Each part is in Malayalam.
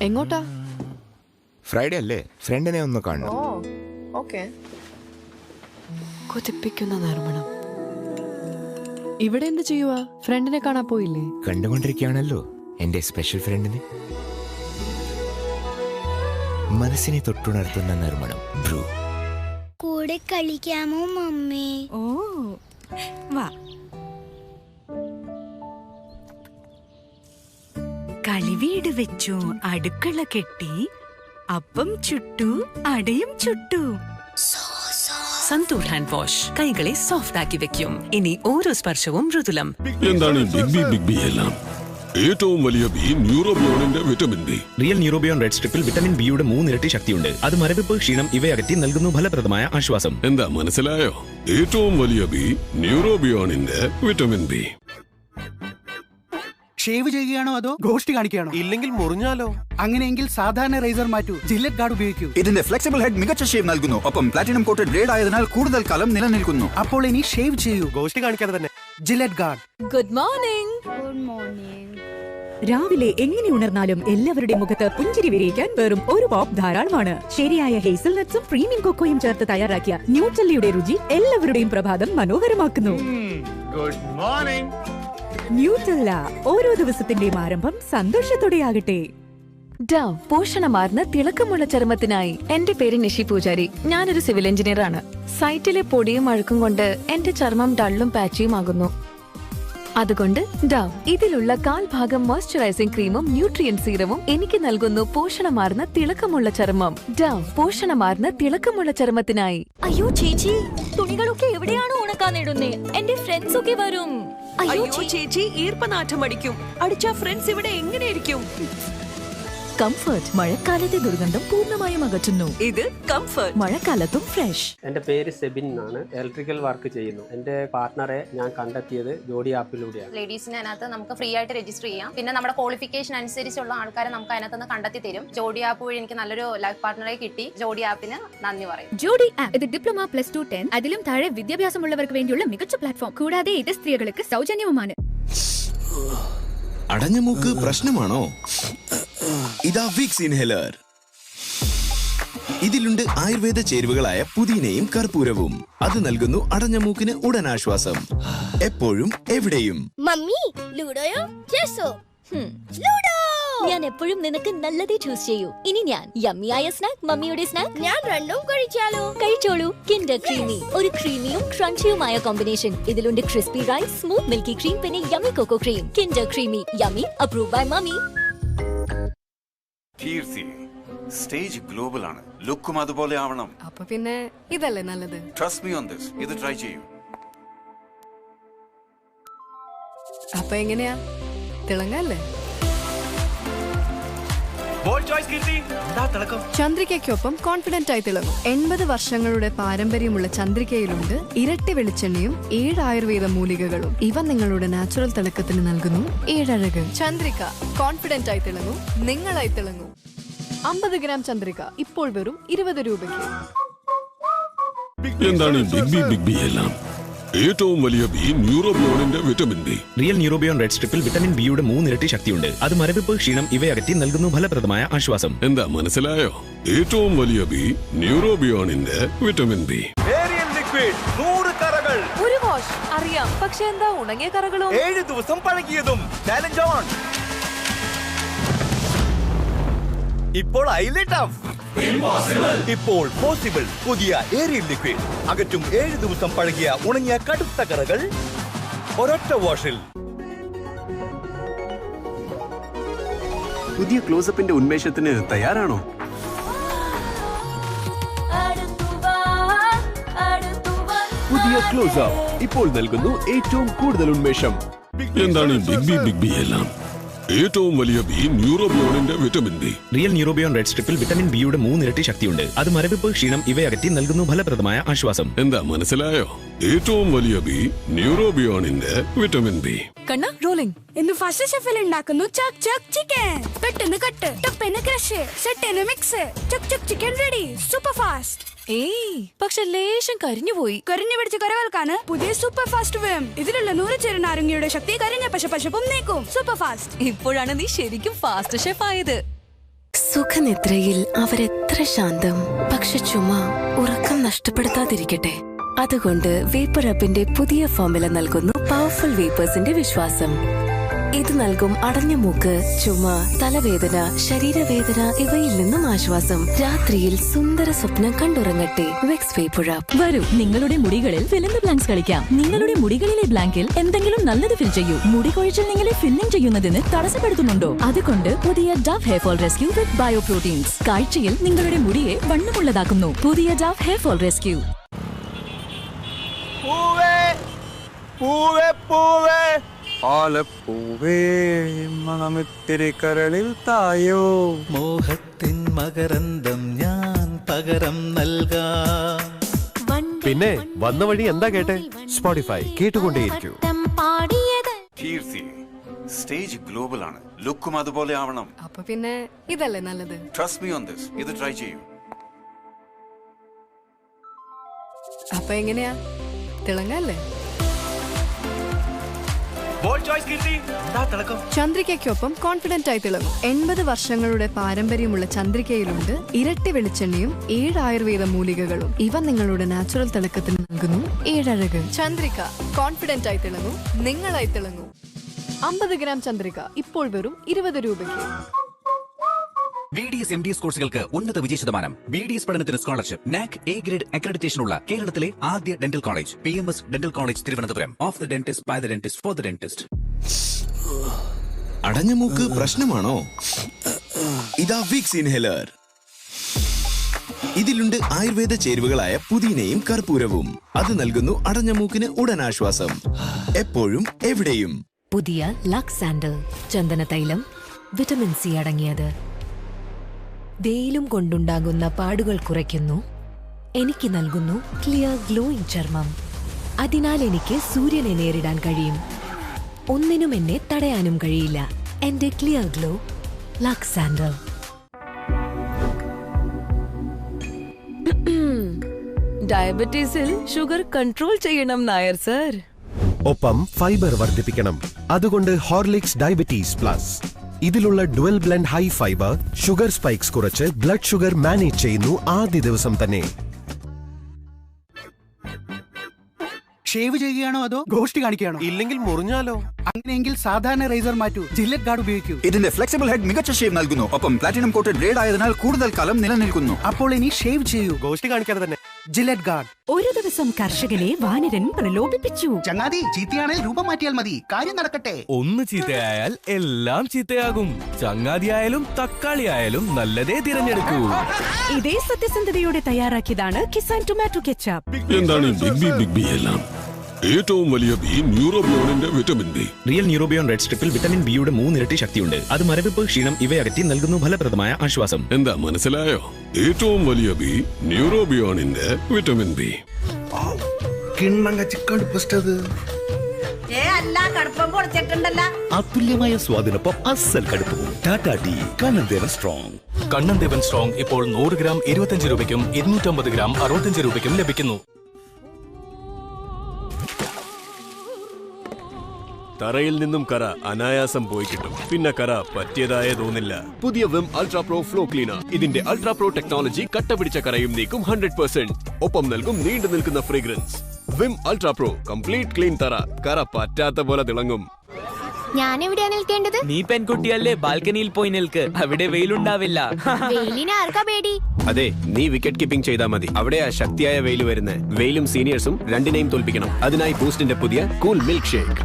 എങ്ങോട്ടാ? ഫ്രൈഡേ അല്ലേ, ഫ്രണ്ടിനെ ഒന്ന് കാണണം. ഓക്കേ. കൊതിപ്പിക്കുന്ന നറുമണം. ഇവിടെ എന്ത് ചെയ്യുവാ? ഫ്രണ്ടിനെ കാണാൻ പോയില്ലേ? കണ്ടുകൊണ്ടിരിക്കുകയാണല്ലോ എന്റെ സ്പെഷ്യൽ ഫ്രണ്ടിനെ. മനസ്സിനെ തൊട്ടുണർത്തുന്ന നറുമണം. ബ്രൂ, കൂടെ കളിക്കാമോ മമ്മി? ഓ വാ. കളിവീട് വെച്ചു, അടുക്കള കെട്ടി, അപ്പം ചുട്ടു, അടയും ചുട്ടു. സന്തൂർ ഹാൻഡ് വാഷ് കൈകളെ സോഫ്റ്റ് ആക്കി വെക്കും. ഇനി ഓരോ സ്പർശവും മൃദുലം. എന്താണ് ബിഗ് ബി എല്ലാം? ഏറ്റവും വലിയ ബി ന്യൂറോബിയോണിന്റെ vitamin B. Real Neurobion red സ്ട്രിപ്പിൽ വിറ്റമിൻ ബിയുടെ 3 ഇരട്ടി ശക്തിയുണ്ട്. അത് മരവിപ്പ്, ക്ഷീണം ഇവയകറ്റി നൽകുന്നു ഫലപ്രദമായ ആശ്വാസം. എന്താ മനസ്സിലായോ? ഏറ്റവും വലിയ ബി ന്യൂറോബിയോണിന്റെ വിറ്റമിൻ ബി. ഷേവ് ചെയ്യുകയാണോ അതോ ഗോഷ്ടി കാണിക്കുകയാണോ? ഇല്ലെങ്കിൽ മുറിഞ്ഞാലോ? അങ്ങനെയെങ്കിൽ സാധാരണ റേസർ മാറ്റൂ, ജില്ലറ്റ് ഗാർഡ് ഉപയോഗിക്കൂ. ഇതിന്റെ ഫ്ലെക്സിബിൾ ഹെഡ് മികച്ച ഷേവ് നൽകുന്നു, ഒപ്പം പ്ലാറ്റിനം കോട്ടഡ് ബ്ലേഡ് ആയതിനാൽ കൂടുതൽ കാലം നിലനിൽക്കുന്നു. അപ്പോൾ ഇനി ഷേവ് ചെയ്യൂ, ഗോഷ്ടി കാണിക്കാതെ തന്നെ. Gillette guard. Good morning. Good morning. രാവിലെ എങ്ങനെ ഉണർന്നാലും എല്ലാവരുടെയും മുഖത്ത് പുഞ്ചിരി വിരിയിക്കാൻ വെറും ഒരു പോപ്പ് ധാരാളമാണ്. ശരിയായ ഹേസൽ നട്ട്സും പ്രീമിയം കൊക്കോയും ചേർത്ത് തയ്യാറാക്കിയ ന്യൂട്രല്ലയുടെ രുചി എല്ലാവരുടെയും പ്രഭാതം മനോഹരമാക്കുന്നു. Good morning. ന്യൂട്രല്ല, ഓരോ ദിവസത്തിന്റെയും ആരംഭം സന്തോഷത്തോടെയാകട്ടെ. ഡവ് പോഷണമാർന്ന തിളക്കമുള്ള ചർമ്മത്തിനായി. എന്റെ പേര് നിഷി പൂജാരി. ഞാനൊരു സിവിൽ എഞ്ചിനീയർ ആണ്. സൈറ്റിലെ പൊടിയും അഴുക്കും കൊണ്ട് എന്റെ ചർമ്മം ഡള്ളും പാച്ചിയും ആകുന്നു. അതുകൊണ്ട് ഡവ് ഇതിലുള്ള 1/4 ഭാഗം മോയ്സ്ചറൈസിംഗ് ക്രീമും ന്യൂട്രിയൻ സീറവും എനിക്ക് നൽകുന്നു പോഷണമാർന്ന തിളക്കമുള്ള ചർമ്മം. ഡവ് പോഷണമാർന്ന തിളക്കമുള്ള ചർമ്മത്തിനായി. അയ്യോ ചേച്ചി, തുണികളൊക്കെ എവിടെയാണ് ഉണക്കാനിടുന്നേ? എന്റെ ഫ്രണ്ട്സ് ഒക്കെ വരും. അയ്യോ ചേച്ചി, ഈർപ്പനാറ്റം അടിക്കും. അടിച്ച ഫ്രണ്ട്സ് ഇവിടെ എങ്ങനെയിരിക്കും? കംഫർട്ട് മഴക്കാലത്തെ ദുർഗന്ധം പൂർണ്ണമായും അകറ്റുന്നു. ഇത് കംഫർട്ട് മഴക്കാലത്തും ഫ്രഷ്. എന്റെ പേര് സെബിൻ എന്നാണ്. ഇലക്ട്രിക്കൽ വർക്ക് ചെയ്യുന്നു. എന്റെ പാർട്ട്ണറെ ഞാൻ കണ്ടെത്തിയത് ജോഡി ആപ്പിലൂടെയാണ്. ലേഡീസിന് അതിനകത്ത് നമുക്ക് ഫ്രീ ആയിട്ട് രജിസ്റ്റർ ചെയ്യാം. പിന്നെ നമ്മുടെ ക്വാളിഫിക്കേഷൻ അനുസരിച്ചുള്ള ആൾക്കാരെ നമുക്ക് അതിനകത്ത് കണ്ടെത്തി തരും. ജോഡി ആപ്പ് വഴി എനിക്ക് നല്ലൊരു ലൈഫ് പാർട്ട്ണറെ കിട്ടി. ജോഡി ആപ്പിന് നന്ദി പറയും. ജോഡി ആപ്പ് ഇത് ഡിപ്ലോമ +2 10 അതിലും താഴെ വിദ്യാഭ്യാസമുള്ളവർക്ക് വേണ്ടിയുള്ള മികച്ച പ്ലാറ്റ്ഫോം. കൂടാതെ ഇത് സ്ത്രീകൾക്ക് സൗജന്യവുമാണ്. അടഞ്ഞ മൂക്ക് പ്രശ്നമാണോ? ഇതാ വിക്സ് ഇൻഹേലർ. ഇതിലുണ്ട് ആയുർവേദ ചേരുവകളായ പുതിനയും കർപ്പൂരവും. അത് നൽകുന്നു അടഞ്ഞ മൂക്കിന് ഉടൻ ആശ്വാസം. എപ്പോഴും എവിടെയും. മമ്മി ലൂഡോയോ ചെസ്സോ? ലൂഡോ. ഞാൻ എപ്പോഴും നിനക്ക് നല്ലതേ ചൂസ് ചെയ്യൂ. ഇനി ഞാൻ യമ്മിയായ സ്നാക്ക്, മമ്മിയുടെ സ്നാക്ക്, ഞാൻ രണ്ടും കഴിച്ചോളൂ. കിൻഡർ ക്രീമി, ഒരു ക്രീമിയും ക്രഞ്ചിയുമായ കോമ്പിനേഷൻ. ഇതിലുണ്ട് crispy rice, smooth milky cream, പിന്നെ yummy cocoa cream. Kinder creamy yummy, approve by mummy. Stage global ആണ്, ലുക്കും അതുപോലെ ആവണം. അപ്പൊ പിന്നെ ഇതല്ലേ നല്ലത്? Trust me on this. ഇത് ട്രൈ ചെയ്യൂ. അപ്പൊ എങ്ങനെയാ, തിളങ്ങല്ലേ? ചന്ദ്രികയ്ക്കൊപ്പം കോൺഫിഡന്റ് ആയി തിളങ്ങും. 80 വർഷങ്ങളുടെ പാരമ്പര്യമുള്ള ചന്ദ്രികയിലുണ്ട് ഇരട്ടി വെളിച്ചെണ്ണയും 7 ആയുർവേദ മൂലികകളും. ഇവ നിങ്ങളുടെ നാച്ചുറൽ തിളക്കത്തിന് നൽകുന്നു 7 അഴക്. ചന്ദ്രിക കോൺഫിഡന്റ് ആയി തിളങ്ങും, നിങ്ങളായി തിളങ്ങൂ. 50 ഗ്രാം ചന്ദ്രിക ഇപ്പോൾ വെറും 20 രൂപയ്ക്ക്. എന്താണ് ബിഗ് ബി എല്ലാം? ഏറ്റവും വലിയ ബി ന്യൂറോബിയോണിന്റെ vitamin B. Real Neurobion red സ്ട്രിപ്പിൽ വിറ്റമിൻ ബിയുടെ 3 ഇരട്ടി ശക്തിയുണ്ട്. അത് മരവിപ്പ്, ക്ഷീണം ഇവയകറ്റി നൽകുന്നു ഫലപ്രദമായ ആശ്വാസം. എന്താ മനസ്സിലായോ? ഏറ്റവും വലിയ ബി ന്യൂറോബിയോണിന്റെ വിറ്റമിൻ ബി. ഒരു വാഷ് അറിയാം, പക്ഷെ എന്താ ഉണങ്ങിയ കറകളും 7 ദിവസം പഴകിയതും. Challenge on. ഇപ്പോൾ ഇപ്പോൾ പോസിബിൾ പുതിയ ഏരിയൽ ലിക്വിഡ് അകറ്റും 7 ദിവസം പഴകിയ ഉണങ്ങിയ കടുത്ത കറകൾ ഒരൊറ്റ വാഷിൽ. പുതിയ ക്ലോസപ്പിന്റെ ഉന്മേഷത്തിന് തയ്യാറാണോ? പുതിയ ക്ലോസപ്പ് ഇപ്പോൾ നൽകുന്നു ഏറ്റവും കൂടുതൽ ഉന്മേഷം. എന്താണ് ബിഗ് ബി എല്ലാം? ഏറ്റവും വലിയ ബി ന്യൂറോബിയോണിന്റെ vitamin B. Real Neurobion red സ്ട്രിപ്പിൽ വിറ്റമിൻ ബിയുടെ 3 ഇരട്ടി ശക്തിയുണ്ട്. അത് മരവിപ്പ്, ക്ഷീണം ഇവയകറ്റി നൽകുന്നു ഫലപ്രദമായ ആശ്വാസം. എന്താ മനസ്സിലായോ? ഏറ്റവും വലിയ ബി ന്യൂറോബിയോണിന്റെ വിറ്റമിൻ ബി. കണ്ണ റോളിംഗ്. ഇന്ന് ഫസ്റ്റ് ഷെഫിൽ ഉണ്ടാക്കുന്നു ചക് ചക് ചിക്കൻ. പെട്ടെന്ന് കട്ട്, ടപ്പെന്ന് ക്രഷ്, സെറ്റെന്ന് മിക്സ്. ചക് ചക് ചിക്കൻ റെഡി, സൂപ്പർ ഫാസ്റ്റ്. പക്ഷെ ലേശം കരിഞ്ഞു പോയി. കരിഞ്ഞു പിടിച്ച കരകൾക്കാണ് പുതിയ സൂപ്പർ ഫാസ്റ്റ് വേം. ഇതിലുള്ള 100 ചേരുന്ന നാരങ്ങയുടെ ശക്തി കരിഞ്ഞ പശപ്പശപ്പും നീക്കും. Super fast. ഇപ്പോഴാണ് നീ ശരിക്കും ഫാസ്റ്റ് ഷെഫ് ആയത്. സുഖനിദ്രയിൽ അവരെത്ര ശാന്തം, പക്ഷെ ചുമ ഉറക്കം നഷ്ടപ്പെടുത്താതിരിക്കട്ടെ. അതുകൊണ്ട് വേപ്പർ അപ്പിന്റെ പുതിയ ഫോർമുല നൽകുന്നു പവർഫുൾ വേപ്പേഴ്സിന്റെ വിശ്വാസം. ഇത് നൽകും അടഞ്ഞ മൂക്ക്, ചുമ, തലവേദന, ശരീരവേദന ഇവയിൽ നിന്നും ആശ്വാസം. രാത്രിയിൽ സുന്ദര സ്വപ്നം കണ്ടുറങ്ങട്ടെ. Vicks vapour up. വരൂ, നിങ്ങളുടെ മുടികളിൽ ഫിൽ ബ്ലാങ്ക്സ് കളിക്കാം. നിങ്ങളുടെ മുടികളിലെ ബ്ലാങ്കിൽ എന്തെങ്കിലും നല്ലത് ഫിൽ ചെയ്യൂ. മുടി കൊഴിച്ചിൽ നിങ്ങളെ ഫില്ലിംഗ് ചെയ്യുന്നതിന് തടസ്സപ്പെടുത്തുന്നുണ്ടോ? അതുകൊണ്ട് പുതിയ ഡവ് ഹെയർ ഫോൾ റെസ്ക്യൂ വിത്ത് ബയോ പ്രോട്ടീൻസ് കാഴ്ചയിൽ നിങ്ങളുടെ മുടിയെ വണ്ണമുള്ളതാക്കുന്നു. പുതിയ ഡവ് ഹെയർ ഫോൾ റെസ്ക്യൂ. മണമിത്തിരി കരളിൽ തായോ, മോഹത്തിൻ മകരന്തം ഞാൻ പകരം നൽകാം. പിന്നെ വന്ന വഴി എന്താ കേട്ടെ? സ്പോട്ടിഫൈ കേട്ടുകൊണ്ടേയിരിക്കൂ. സ്റ്റേജ് ഗ്ലോബൽ ആണ്, ലുക്കും അതുപോലെ ആവണം. അപ്പൊ പിന്നെ ഇതല്ലേ നല്ലത്? Trust me on this. ഇത് ട്രൈ ചെയ്യൂ. അപ്പൊ എങ്ങനെയാ, തിളങ്ങല്ലേ? ചന്ദ്രികയ്ക്കൊപ്പം കോൺഫിഡന്റ് ആയി തിളങ്ങും. 80 വർഷങ്ങളുടെ പാരമ്പര്യമുള്ള ചന്ദ്രികയിലുണ്ട് ഇരട്ടി വെളിച്ചെണ്ണയും 7 ആയുർവേദ മൂലികകളും. ഇവ നിങ്ങളുടെ നാച്ചുറൽ തിളക്കത്തിന് നൽകുന്നു 7 അഴക്. ചന്ദ്രിക, കോൺഫിഡന്റ് ആയി തിളങ്ങും, നിങ്ങളായി തിളങ്ങും. 50 ഗ്രാം ചന്ദ്രിക ഇപ്പോൾ വെറും 20 രൂപയ്ക്ക്. BDS MDS കോഴ്സുകൾക്ക് ഉന്നത വിജയശതമാനം. BDS പഠനത്തിന് സ്കോളർഷിപ്പ്. NAC A ഗ്രേഡ് അക്രഡിറ്റേഷനുള്ള കേരളത്തിലെ ആദ്യ dental college PMS dental college Thiruvananthapuram. Of the dentist, by the dentist, for the dentist. അടഞ്ഞ മൂക്ക് പ്രശ്നമാണോ? ഇതാ വിക്സ് ഇൻഹേലർ. ഇതിലുണ്ട് ആയുർവേദ ചേരുവകളായ പുതിനയും കർപ്പൂരവും. അത് നൽകുന്നു അടഞ്ഞ മൂക്കിന് ഉടൻ ആശ്വാസം. എപ്പോഴും എവിടെയും. പുതിയ ലക്സ് സാൻഡൽ ചന്ദന തൈലം, വിറ്റമിൻ സി അടങ്ങിയത്. വെയിലും കൊണ്ടുണ്ടാകുന്ന പാടുകൾ കുറയ്ക്കുന്നു. എനിക്ക് നൽകുന്നു ക്ലിയർ ഗ്ലോയിങ് ചർമ്മം. അതിനാൽ എനിക്ക് സൂര്യനെ നേരിടാൻ കഴിയും. ഒന്നിനും എന്നെ തടയാനും കഴിയില്ല. എന്റെ ക്ലിയർ ഗ്ലോ ലക്സ് സാൻഡൽ. ഡയബറ്റീസിൽ ഷുഗർ കൺട്രോൾ ചെയ്യണം നായർ സർ. ഒപ്പം ഫൈബർ വർദ്ധിപ്പിക്കണം. അതുകൊണ്ട് ഹോർലിക്സ് ഡയബറ്റീസ് പ്ലസ്. ഇതിലുള്ള dual blend high fibre sugar spikes കുറച്ച് ബ്ലഡ് ഷുഗർ മാനേജ് ചെയ്യുന്നു ആദ്യ ദിവസം തന്നെ. ഷേവ് ചെയ്യുകയാണോ അതോ ഗോഷ്ടി കാണിക്കുകയാണോ? ഇല്ലെങ്കിൽ മുറിഞ്ഞാലോ? അങ്ങനെയെങ്കിൽ സാധാരണ റേസർ മാറ്റൂ. ജില്ലറ്റ് ഗാർഡ് ഉപയോഗിക്കൂ. ഇതിന്റെ ഫ്ലെക്സിബിൾ ഹെഡ് മികച്ച ഷേവ് നൽകുന്നു. ഒപ്പം പ്ലാറ്റിനം കോട്ടഡ് ബ്ലേഡ് ആയതിനാൽ കൂടുതൽ കാലം നിലനിൽക്കുന്നു. അപ്പോൾ ഇനി ഷേവ് ചെയ്യൂ. ഗോഷ്ടി കാണിക്കാതെ തന്നെ. Gillette guard. ഒരു ദിവസം കർഷകനെ വാനരൻ പ്രലോഭിപ്പിച്ചു. ചങ്ങാതി, ചീത്തയാണെങ്കിൽ രൂപം മാറ്റിയാൽ മതി, കാര്യം നടക്കട്ടെ. ഒന്ന് ചീത്തയായാൽ എല്ലാം ചീത്തയാകും. ചങ്ങാതിയായാലും തക്കാളി ആയാലും നല്ലതേ തിരഞ്ഞെടുക്കൂ. ഇതേ സത്യസന്ധതയോടെ തയ്യാറാക്കിയതാണ് കിസാൻ ടൊമാറ്റോ കെച്ചപ്പ്. എന്താണ് ബിഗ് ബി എല്ലാം? ഏറ്റവും വലിയ ബി ന്യൂറോബിയോണിന്റെ vitamin B. Real Neurobion red സ്ട്രിപ്പിൽ വിറ്റമിൻ ബിയുടെ 3 ഇരട്ടി ശക്തിയുണ്ട്. അത് മരവിപ്പ്, ക്ഷീണം ഇവയകറ്റി നൽകുന്നു ഫലപ്രദമായ ആശ്വാസം. എന്താ മനസ്സിലായോ? ഏറ്റവും വലിയ ബി ന്യൂറോബിയോണിന്റെ വിറ്റമിൻ ബി. അതുല്യമായ സ്വാദിനൊപ്പം അസൽ കടുപ്പവും. Tata tea Kannan Devan strong. Kannan Devan strong ഇപ്പോൾ 100 ഗ്രാം 25 രൂപയ്ക്കും 250 ഗ്രാം 65 രൂപയ്ക്കും ലഭിക്കുന്നു. തറയിൽ നിന്നും കറ അനായാസം പോയി കിട്ടും. പിന്നെ കറ പറ്റിയതായേ തോന്നില്ല. പുതിയ Vim ultra pro flow cleaner. ഇതിന്റെ അൾട്രാ പ്രോ ടെക്നോളജി കട്ട പിടിച്ച കറയും നീക്കും 100%. ഒപ്പം നൽകും നീണ്ടു നിൽക്കുന്ന fragrance. Vim ultra pro complete clean തറ. കറ പറ്റാത്ത പോലെ തിളങ്ങും. ഞാൻ എവിടെയാ നിൽക്കേണ്ടത്? നീ പെൺകുട്ടിയല്ലേ, ബാൽക്കണിയിൽ പോയി നിൽക്ക്. അവിടെ വെയിലുണ്ടാവില്ല. വെയിലിനെ ആർക്കാ പേടി? അതെ, നീ വിക്കറ്റ് കീപ്പിംഗ് ചെയ്താൽ മതി. അവിടെയാ ശക്തിയായ വെയിൽ വരുന്നത്. വെയിലും സീനിയേഴ്സും രണ്ടിനെയും തോൽപ്പിക്കണം. അതിനായി ബൂസ്റ്റിന്റെ പുതിയ കൂൾ മിൽക്ക് ഷേക്ക്.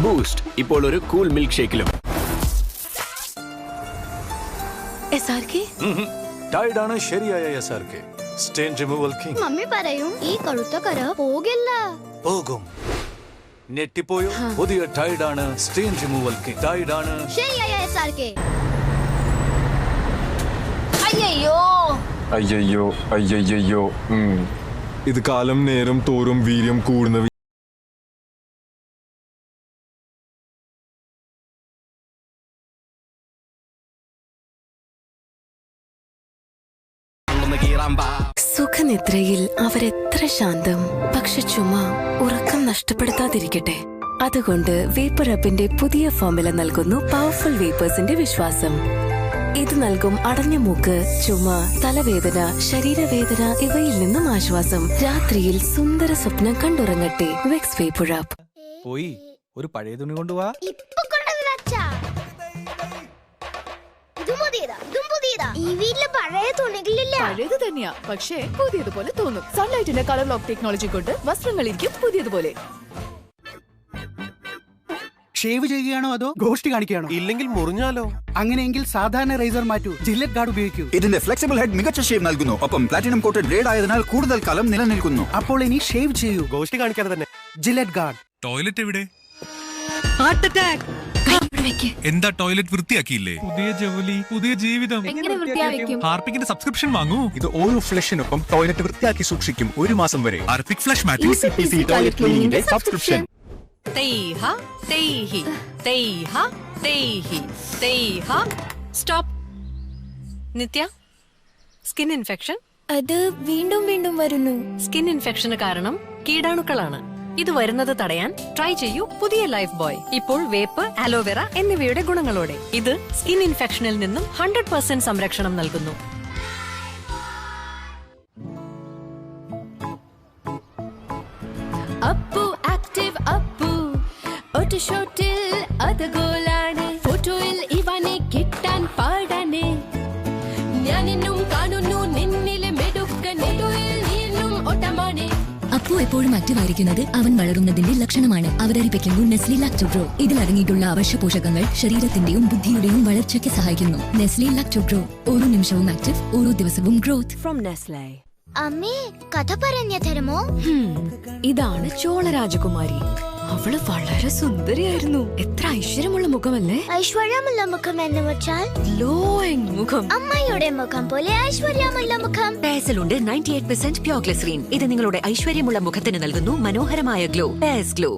ബൂസ്റ്റ് ഇപ്പോൾ ഒരു കൂൾ മിൽക്ക് ഷേക്കിലും. ടൈഡ് ആണ് ശരിയായ SRK stain removal king. Mummy പറയും ഈ കറുത്ത കറ പോകില്ല. പോകും. നെറ്റിപ്പോയോ? പുതിയ ടൈഡ് ആണ് സ്റ്റെയിൻ റിമൂവൽ കിങ്. ടൈഡ് ആണ് ശരിയായ SRK. അയ്യോ അയ്യോ അയ്യോ. ഇത് കാലം നേരം തോറും വീര്യം കൂടുന്ന സുഖനിദ്രയിൽ അവരെത്ര ശാന്തം, പക്ഷെ ചുമ ഉറക്കം നഷ്ടപ്പെടുത്താതിരിക്കട്ടെ. അതുകൊണ്ട് വേപ്പർ അപ്പിന്റെ പുതിയ ഫോർമുല നൽകുന്നു പവർഫുൾ വേപ്പേഴ്സിന്റെ വിശ്വാസം. ഇത് നൽകും അടഞ്ഞ മൂക്ക്, ചുമ, തലവേദന, ശരീരവേദന ഇവയിൽ നിന്നും ആശ്വാസം. രാത്രിയിൽ സുന്ദര സ്വപ്നം കണ്ടുറങ്ങട്ടെ. Vicks vapour up. പോയി ഒരു പഴയ തുണി കൊണ്ടുപോവാ. ഈ വീട്ടിലെ പഴയ തുണികളില്ല. പഴയത് തന്നെയാ, പക്ഷേ പുതിയതുപോലെ തോന്നും. സൺലൈറ്റിന്റെ കളർ ലോക്ക് ടെക്നോളജി കൊണ്ട് വസ്ത്രങ്ങളിരിക്കും പുതിയതുപോലെ. ഷേവ് ചെയ്യുകയാണോ അതോ ഗോഷ്ടി കാണിക്കുകയാണോ? ഇല്ലെങ്കിൽ മുറിഞ്ഞാലോ? അങ്ങനെയെങ്കിൽ സാധാരണ റേസർ മാറ്റൂ, ജില്ലറ്റ് ഗാർഡ് ഉപയോഗിക്കൂ. ഇതിന്റെ ഫ്ലെക്സിബിൾ ഹെഡ് മികച്ച ഷേവ് നൽകുന്നു, ഒപ്പം പ്ലാറ്റിനം കോട്ടഡ് ബ്ലേഡ് ആയതിനാൽ കൂടുതൽ കാലം നിലനിൽക്കുന്നു. അപ്പോൾ ഇനി ഷേവ് ചെയ്യൂ, ഗോഷ്ടി കാണിക്കാതെ തന്നെ. Gillette guard. ടോയ്ലറ്റ് എവിടെ? Heart attack. എന്താ ടോയ്ലറ്റ് വൃത്തിയാക്കിയില്ലേ? പുതിയ ജോലി, പുതിയ ജീവിതം. എങ്ങനെ വൃത്തിയാക്കും? ഹാർപ്പിക്കിന്റെ സബ്സ്ക്രിപ്ഷൻ വാങ്ങൂ. ഇത് ഓരോ ഫ്ലഷിനൊപ്പം ടോയ്ലറ്റ് വൃത്തിയാക്കി സൂക്ഷിക്കും 1 മാസം വരെ. ഹാർപ്പിക് ഫ്ലഷ് മാറ്റിക് ടോയ്ലറ്റ് ക്ലീനിങ്ങിന്റെ സബ്സ്ക്രിപ്ഷൻ. സ്റ്റോപ്പ്. നിത്യ, സ്കിൻ ഇൻഫെക്ഷൻ. അത് വീണ്ടും വീണ്ടും വരുന്നു. സ്കിൻ ഇൻഫെക്ഷന് കാരണം കീടാണുക്കളാണ്. ഇത് വരുന്നത് തടയാൻ ട്രൈ ചെയ്യൂ പുതിയ ലൈഫ് ബോയ്. ഇപ്പോൾ വേപ്പ്, അലോവേറ എന്നിവയുടെ ഗുണങ്ങളോടെ. ഇത് സ്കിൻ ഇൻഫെക്ഷനിൽ നിന്നും 100% സംരക്ഷണം നൽകുന്നു. അപ്പു ആക്റ്റീവ് അപ്പു ഒറ്റ ഷോട്ടിൽ അത് ഗോളാണ്. ഫോട്ടോയിൽ ഇവനെ കിട്ടാൻ പാടാണ്. ഞാനെന്നും കാണുന്നു നിന്നിലെ മെടുക്കനെ. നീന്നും ഒട്ടമാണ്. അപ്പു എപ്പോഴും ആക്റ്റീവ് ആയിരിക്കുന്നത് അവൻ വളരുന്നതിന്റെ ലക്ഷണമാണ്. അവതരിപ്പിക്കുന്നു നെസ്ലി ലാക്ടോഗ്രോ. ഇതിൽ അടങ്ങിയിട്ടുള്ള അവശ്യ പോഷകങ്ങൾ ശരീരത്തിന്റെയും ബുദ്ധിയുടെയും വളർച്ചയ്ക്ക് സഹായിക്കുന്നു. നെസ്ലി ലാക്ടോഗ്രോ, ഓരോ നിമിഷവും ആക്റ്റീവ്, ഓരോ ദിവസവും ഗ്രോത്ത്. From Nestle. അമ്മേ, കഥ പറഞ്ഞു തരുമോ? ഇതാണ് ചോള രാജകുമാരി. അവള് വളരെ സുന്ദരിയായിരുന്നു. എത്ര ഐശ്വര്യമുള്ള മുഖമല്ലേ? ഐശ്വര്യമുള്ള മുഖം എന്ന് വെച്ചാൽ ഗ്ലോയിങ് മുഖം. അമ്മയുടെ മുഖം പോലെ ഐശ്വര്യമുള്ള മുഖം. പേഴ്സിലുണ്ട് 98% പ്യൂർ ഗ്ലിസറിൻ. ഇത് നിങ്ങളുടെ ഐശ്വര്യമുള്ള മുഖത്തിന് നൽകുന്നു മനോഹരമായ ഗ്ലോ. Pears glow.